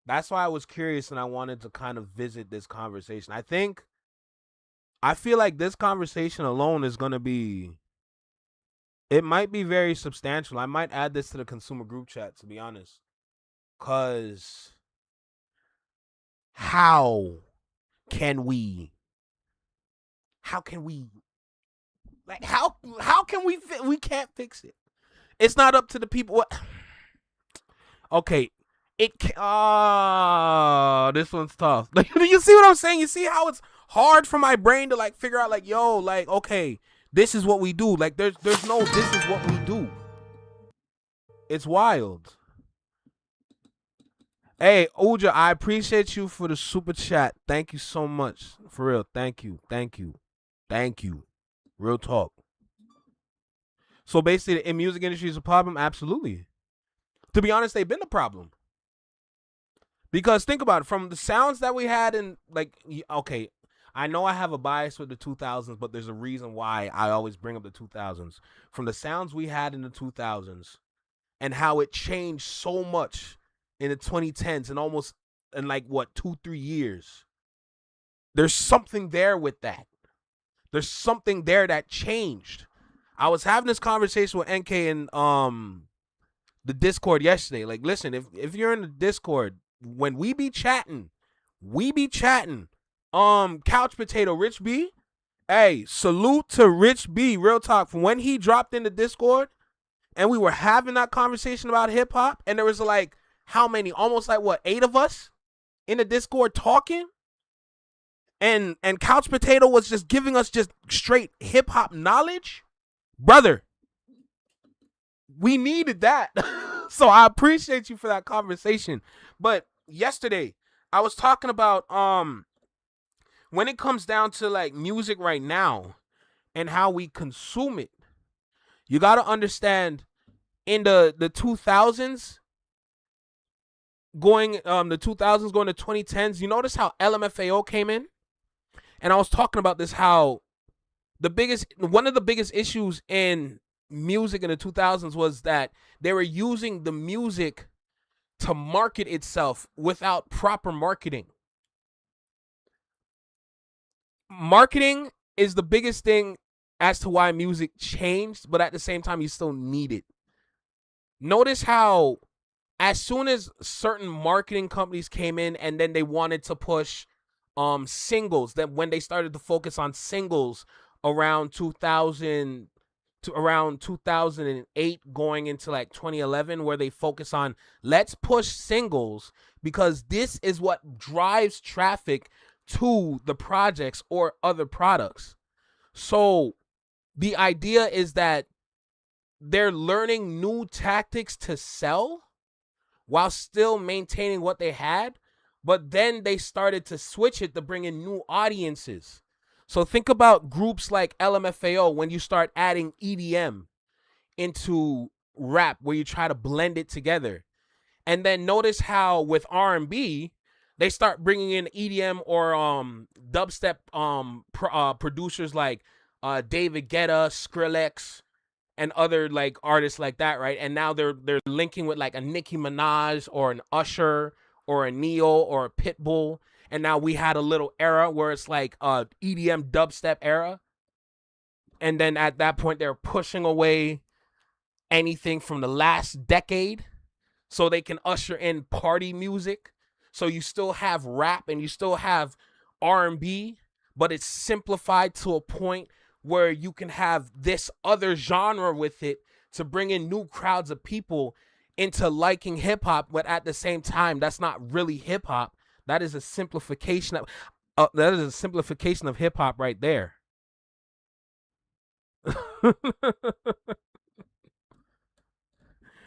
that's why I was curious and I wanted to kind of visit this conversation. I feel like this conversation alone is going to be, it might be very substantial. I might add this to the consumer group chat, to be honest. Because how can we, like, how can we can't fix it. It's not up to the people. What? Okay. This one's tough. Like, you see what I'm saying? You see how it's hard for my brain to like figure out like, yo, like, okay, this is what we do. Like, there's no, this is what we do. It's wild. Hey, Uja, I appreciate you for the super chat. Thank you so much. For real. Thank you. Real talk. So basically, the music industry is a problem? Absolutely. To be honest, they've been a problem. Because think about it, from the sounds that we had in, like, okay, I know I have a bias with the 2000s, but there's a reason why I always bring up the 2000s. From the sounds we had in the 2000s and how it changed so much in the 2010s and almost in like, 2-3 years. There's something there with that. There's something there that changed. I was having this conversation with NK in the Discord yesterday. Like, listen, if you're in the Discord, when we be chatting, Couch Potato, Rich B, hey, salute to Rich B, real talk. From when he dropped in the Discord and we were having that conversation about hip hop, and there was like, how many? Almost like 8 of us in the Discord talking? And Couch Potato was just giving us just straight hip hop knowledge. Brother, we needed that. So I appreciate you for that conversation. But yesterday, I was talking about when it comes down to like music right now and how we consume it. You got to understand, in the 2000s going to 2010s, you notice how LMFAO came in? And I was talking about this, how one of the biggest issues in music in the 2000s was that they were using the music to market itself without proper marketing. Marketing is the biggest thing as to why music changed, but at the same time, you still need it. Notice how as soon as certain marketing companies came in and then they wanted to push singles, that when they started to focus on singles around 2000 to around 2008 going into like 2011, where they focus on let's push singles because this is what drives traffic to the projects or other products. So the idea is that they're learning new tactics to sell while still maintaining what they had, but then they started to switch it to bring in new audiences. So think about groups like LMFAO when you start adding EDM into rap, where you try to blend it together. And then notice how with R&B, they start bringing in EDM or dubstep producers like David Guetta, Skrillex, and other like artists like that, right? And now they're linking with like a Nicki Minaj or an Usher or a Neo or a Pitbull. And now we had a little era where it's like a EDM dubstep era. And then at that point, they're pushing away anything from the last decade so they can usher in party music. So you still have rap and you still have R&B, but it's simplified to a point where you can have this other genre with it to bring in new crowds of people into liking hip hop, but at the same time, that's not really hip hop. That is a simplification of hip hop right there.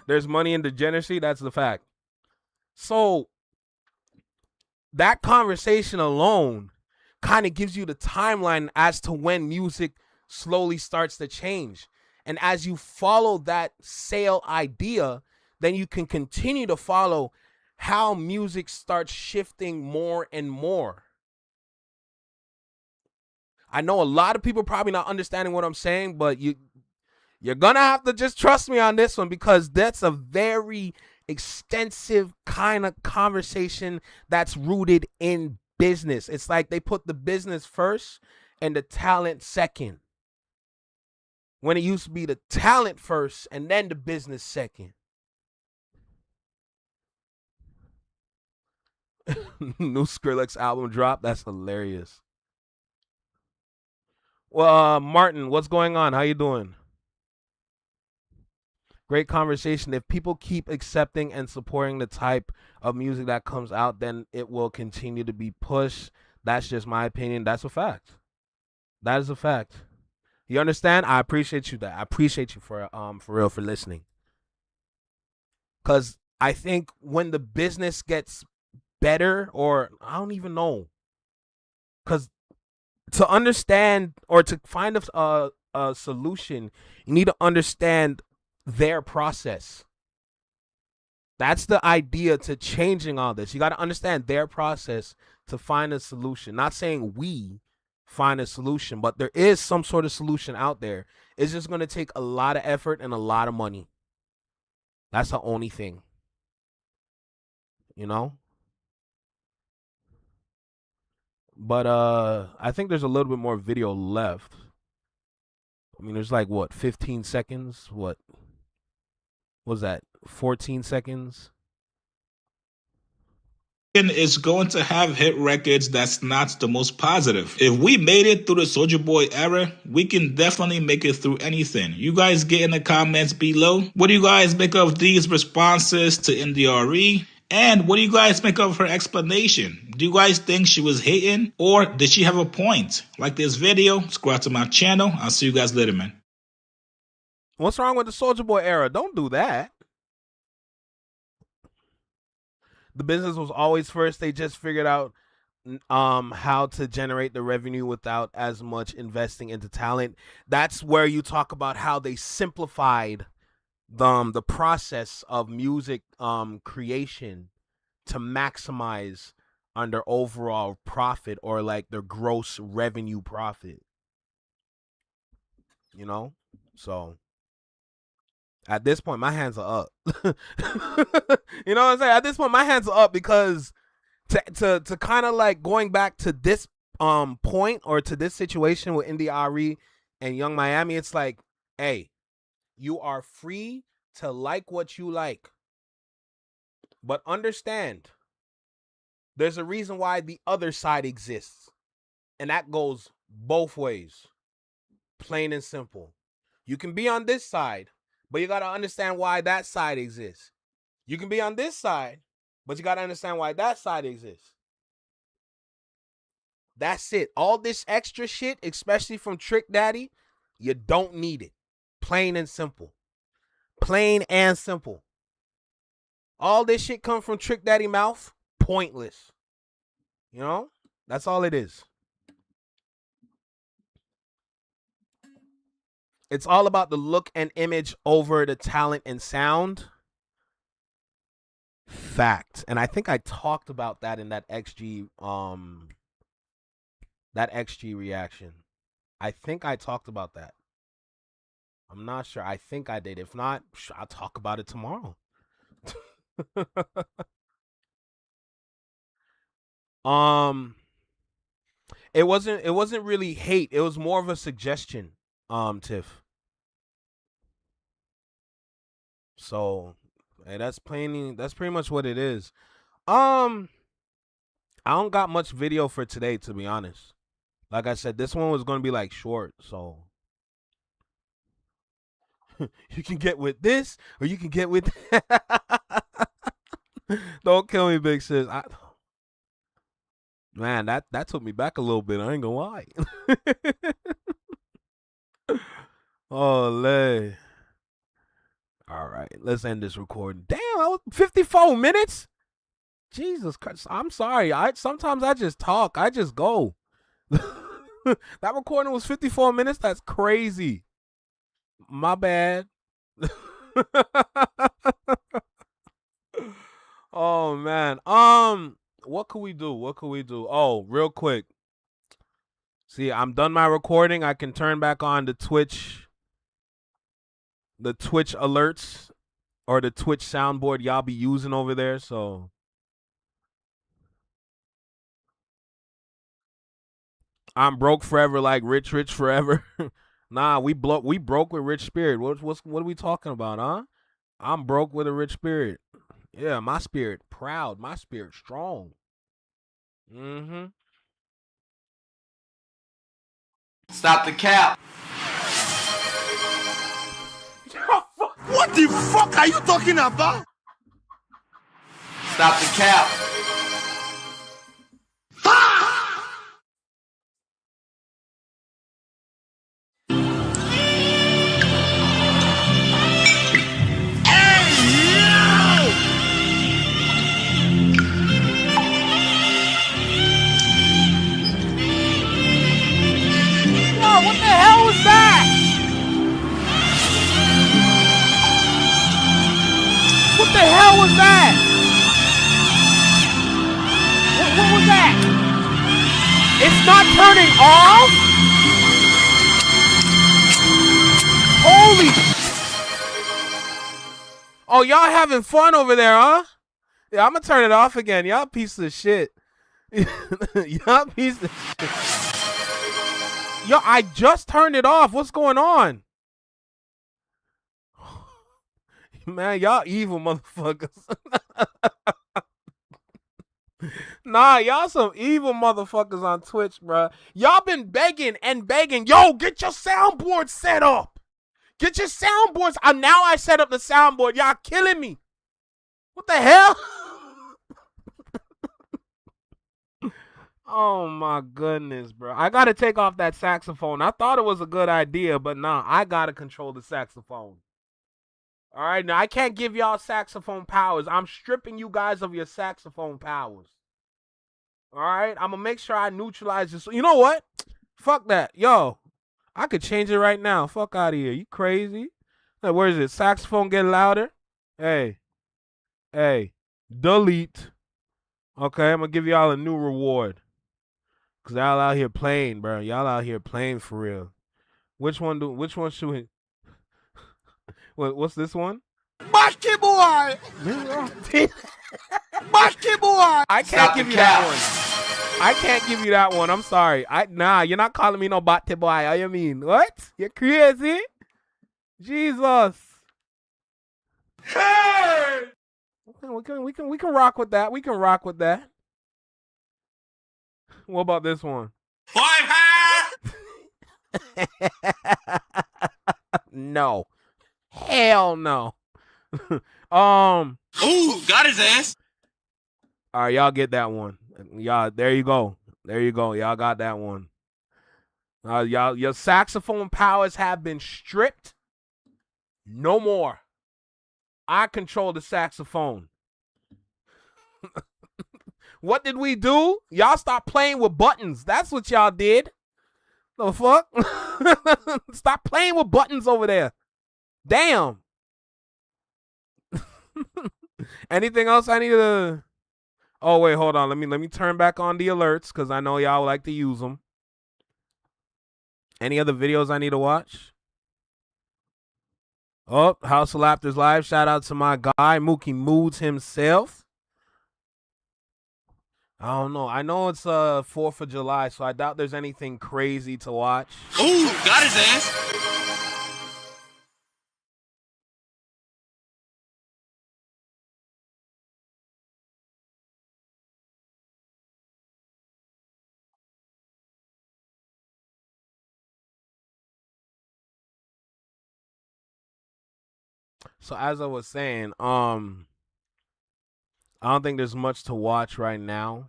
There's money in degeneracy. That's the fact. So that conversation alone kind of gives you the timeline as to when music slowly starts to change. And as you follow that sale idea, then you can continue to follow how music starts shifting more and more. I know a lot of people probably not understanding what I'm saying, but you're gonna have to just trust me on this one, because that's a very extensive kind of conversation that's rooted in business. It's like they put the business first and the talent second, when it used to be the talent first and then the business second. New Skrillex album drop. That's hilarious. Well, Martin, what's going on? How you doing? Great conversation. If people keep accepting and supporting the type of music that comes out, then it will continue to be pushed. That's just my opinion. That's a fact. That is a fact. You understand? I appreciate you. I appreciate you for real, for listening. Because I think when the business gets better, or I don't even know, because to understand or to find a solution, you need to understand their process. That's the idea to changing all this. You got to understand their process to find a solution. Not saying we find a solution, but there is some sort of solution out there. It's just going to take a lot of effort and a lot of money. That's the only thing. You know? But I think there's a little bit more video left. I mean, there's like, what, 15 seconds? What was that? 14 seconds? Is going to have hit records that's not the most positive. If we made it through the Soulja Boy era, we can definitely make it through anything. You guys get in the comments below. What do you guys make of these responses to NDRE? And what do you guys make of her explanation? Do you guys think she was hating, or did she have a point? Like this video, subscribe to my channel. I'll see you guys later, man. What's wrong with the Soulja Boy era? Don't do that. The business was always first. They just figured out how to generate the revenue without as much investing into talent. That's where you talk about how they simplified the process of music creation to maximize on their overall profit, or like their gross revenue profit. You know? So at this point, my hands are up. You know what I'm saying? At this point, my hands are up, because to kind of like going back to this point, or to this situation with NDRE and Young Miami, it's like, hey, you are free to like what you like, but understand There's a reason why the other side exists. And that goes both ways. Plain and simple. You can be on this side, but you got to understand why that side exists. You can be on this side, but you got to understand why that side exists. That's it. All this extra shit, especially from Trick Daddy, you don't need it. Plain and simple. Plain and simple. All this shit come from Trick Daddy mouth, pointless. You know? That's all it is. It's all about the look and image over the talent and sound. Fact. And I think I talked about that in that XG reaction. I think I talked about that. I'm not sure. I think I did. If not, I'll talk about it tomorrow. It wasn't really hate. It was more of a suggestion, Tiff. So, hey, that's pretty much what it is. I don't got much video for today, to be honest. Like I said, this one was gonna be like short, so you can get with this or you can get with Don't kill me, big sis. Man, that took me back a little bit. I ain't gonna lie. Oh, lay. All right, let's end this recording. Damn, I was 54 minutes. Jesus Christ, I'm sorry. Sometimes I just talk. I just go. That recording was 54 minutes. That's crazy. My bad. Oh man. What could we do? Oh, real quick. See, I'm done my recording. I can turn back on the Twitch alerts or the Twitch soundboard y'all be using over there. So I'm broke forever, like rich forever. Nah, we broke with rich spirit. What are we talking about, huh? I'm broke with a rich spirit. Yeah, my spirit proud, my spirit strong. Mm-hmm. Stop the cap. What the fuck are you talking about? Stop the cap. What the hell was that? What the hell was that? What was that? It's not turning off? Holy. Oh, y'all having fun over there, huh? Yeah, I'm gonna turn it off again. Y'all piece of shit. Y'all piece of shit. Yo, I just turned it off. What's going on? Man, y'all evil motherfuckers. Nah, y'all some evil motherfuckers on Twitch, bruh. Y'all been begging and begging. Yo, get your soundboard set up. Get your soundboards. Now I set up the soundboard. Y'all killing me. What the hell? Oh my goodness, bro. I gotta take off that saxophone. I thought it was a good idea, but nah, I gotta control the saxophone. All right, now I can't give y'all saxophone powers. I'm stripping you guys of your saxophone powers. All right, I'm gonna make sure I neutralize this. You know what? Fuck that. Yo, I could change it right now. Fuck out of here. You crazy? Like, where is it? Saxophone get louder? Hey, delete. Okay, I'm gonna give y'all a new reward. Cause y'all out here playing, bro. Y'all out here playing for real. Which one should we? What's this one? Basky boy! Basky boy! I can't give you that one. I can't give you that one. I'm sorry. Nah, you're not calling me no batty boy. How you mean? What? You're crazy? Jesus. Hey! We can rock with that. We can rock with that. What about this one? No. Hell no. Ooh, got his ass. All right, y'all get that one. Y'all, there you go. There you go. Y'all got that one. Y'all, your saxophone powers have been stripped. No more. I control the saxophone. What did we do? Y'all stop playing with buttons. That's what y'all did. The fuck? Stop playing with buttons over there. Damn. Anything else I need to... Oh, wait, hold on. Let me turn back on the alerts because I know y'all like to use them. Any other videos I need to watch? Oh, House of Laughter's live. Shout out to my guy, Mookie Moods himself. I don't know. I know it's 4th of July, so I doubt there's anything crazy to watch. Ooh, got his ass. So as I was saying, I don't think there's much to watch right now.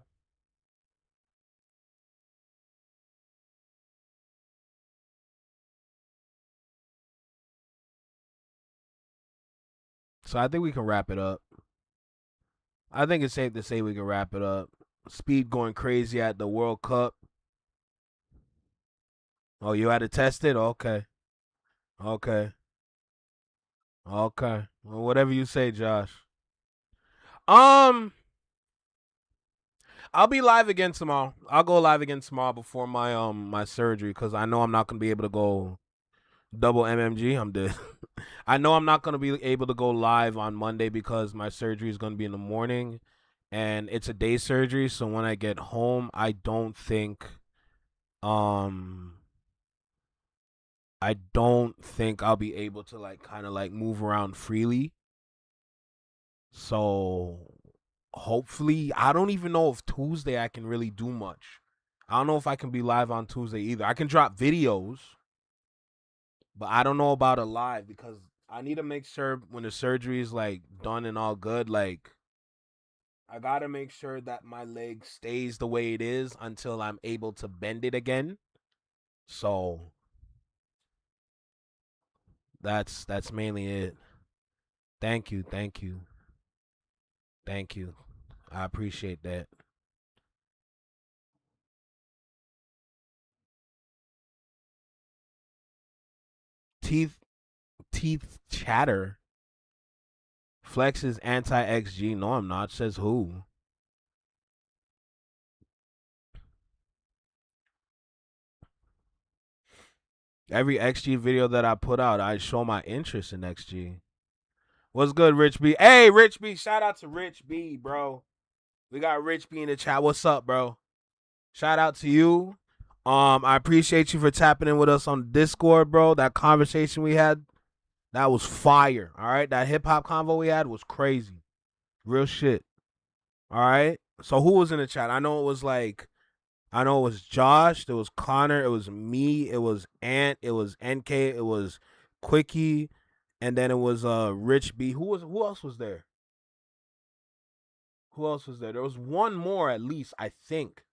So I think we can wrap it up. I think it's safe to say we can wrap it up. Speed going crazy at the World Cup. Oh, you had to test it? Okay. Okay. Okay. Well, whatever you say, Josh. I'll be live again tomorrow. I'll go live again tomorrow before my my surgery because I know I'm not gonna be able to go double MMG. I'm dead. I know I'm not gonna be able to go live on Monday because my surgery is gonna be in the morning, and it's a day surgery. So when I get home, I don't think I'll be able to like kind of like move around freely. So hopefully, I don't even know if Tuesday I can really do much. I don't know if I can be live on Tuesday either. I can drop videos, but I don't know about a live because I need to make sure when the surgery is like done and all good, like I gotta make sure that my leg stays the way it is until I'm able to bend it again. So that's mainly it. Thank you. I appreciate that. Teeth chatter. Flex is anti-XG. No, I'm not. Says who? Every XG video that I put out, I show my interest in XG. What's good, Rich B? Hey, Rich B. Shout out to Rich B, bro. We got Rich B in the chat. What's up, bro? Shout out to you. I appreciate you for tapping in with us on Discord, bro. That conversation we had, that was fire. All right, that hip hop convo we had was crazy, real shit. All right. So who was in the chat? I know it was Josh. There was Connor. It was me. It was Ant. It was NK. It was Quickie, and then it was Rich B. Who else was there? Who else was there? There was one more at least. I think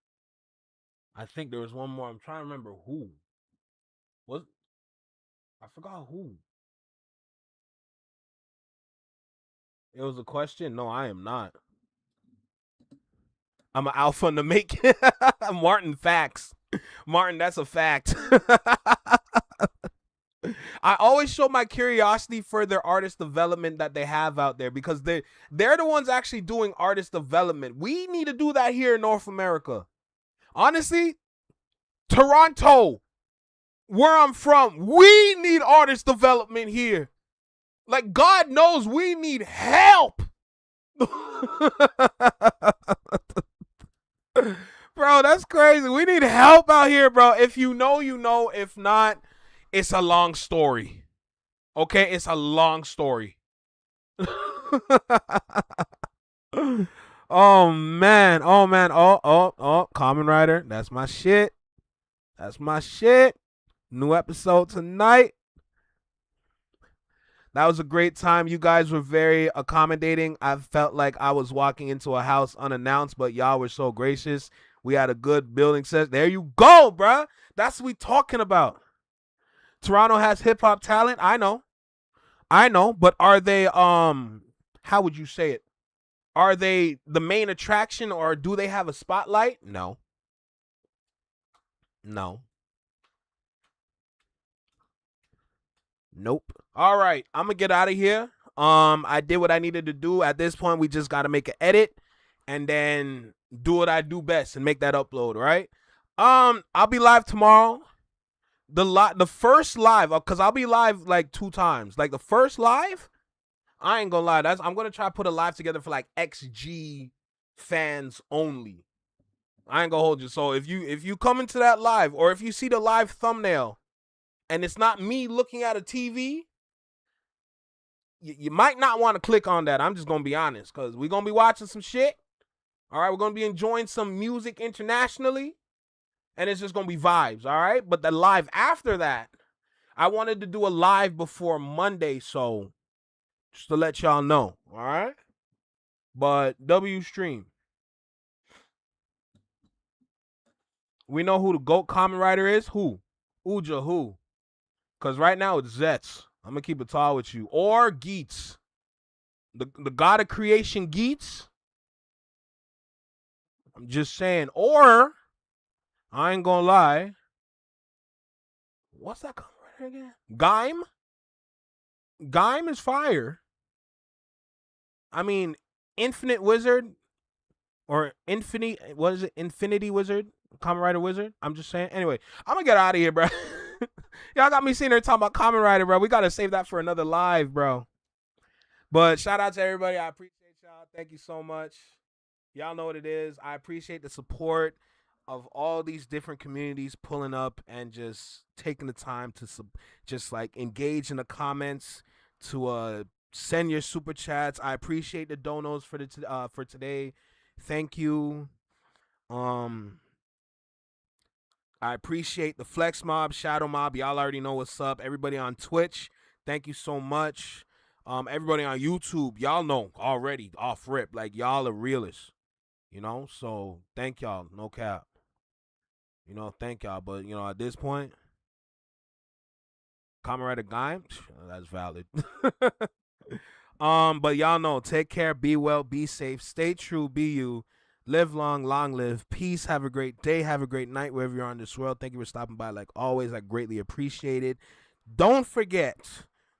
there was one more. I'm trying to remember who. I forgot who. It was a question? No, I am not. I'm an alpha in the make. Martin, facts. Martin, that's a fact. I always show my curiosity for their artist development that they have out there because they're the ones actually doing artist development. We need to do that here in North America. Honestly, Toronto, where I'm from, we need artist development here. Like, God knows we need help. Bro, that's crazy. We need help out here, bro. If you know, you know. If not, it's a long story. Okay? It's a long story. Oh, man. Oh, Common Rider. That's my shit. That's my shit. New episode tonight. That was a great time. You guys were very accommodating. I felt like I was walking into a house unannounced, but y'all were so gracious. We had a good building set. There you go, bruh. That's what we talking about. Toronto has hip-hop talent. I know. But are they, how would you say it? Are they the main attraction, or do they have a spotlight? No. Nope. All right, I'm gonna get out of here. I did what I needed to do. At this point, we just gotta make an edit and then do what I do best and make that upload, right? I'll be live tomorrow. The first live, cause I'll be live like 2 times. Like the first live, I ain't gonna lie. I'm gonna try to put a live together for like XG fans only. I ain't gonna hold you. So if you come into that live, or if you see the live thumbnail and it's not me looking at a TV, you might not want to click on that. I'm just gonna be honest, because we're gonna be watching some shit. All right, we're gonna be enjoying some music internationally, and it's just gonna be vibes. All right, but the live after that, I wanted to do a live before Monday, so just to let y'all know. All right, but W stream. We know who the GOAT comment writer is. Who? Uja, who? Because right now it's Zets. I'm going to keep it tall with you. Or Geets. The god of creation, Geets. I'm just saying. Or, I ain't going to lie. What's that comment writer again? Gaim? Gaim is fire. I mean, Infinite Wizard. Or what is it? Infinity Wizard? Comment writer wizard? I'm just saying. Anyway, I'm going to get out of here, bro. Y'all got me sitting there talking about comment writer, bro. We got to save that for another live, bro. But shout out to everybody. I appreciate y'all. Thank you so much. Y'all know what it is. I appreciate the support of all these different communities pulling up and just taking the time to just like engage in the comments, to send your super chats. I appreciate the donos for today. Thank you. I appreciate the Flex Mob, Shadow Mob. Y'all already know what's up. Everybody on Twitch, thank you so much. Everybody on YouTube, y'all know already off rip. Like, y'all are realists, you know? So, thank y'all. No cap. You know, thank y'all. But, you know, at this point, comment writer guy, that's valid. But y'all know, take care, be well, be safe, stay true, be you. Live long, long live. Peace. Have a great day. Have a great night wherever you're in this world. Thank you for stopping by. Like always, I greatly appreciate it. Don't forget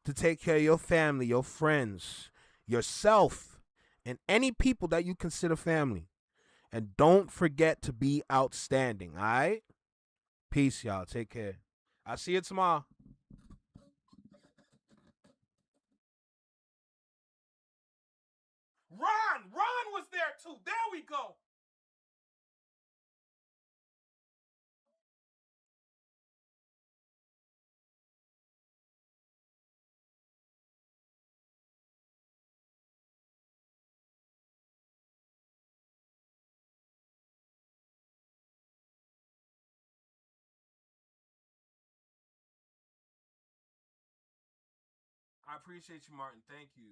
to take care of your family, your friends, yourself, and any people that you consider family. And don't forget to be outstanding, all right? Peace, y'all. Take care. I'll see you tomorrow. Ron was there too. There we go. I appreciate you, Martin. Thank you.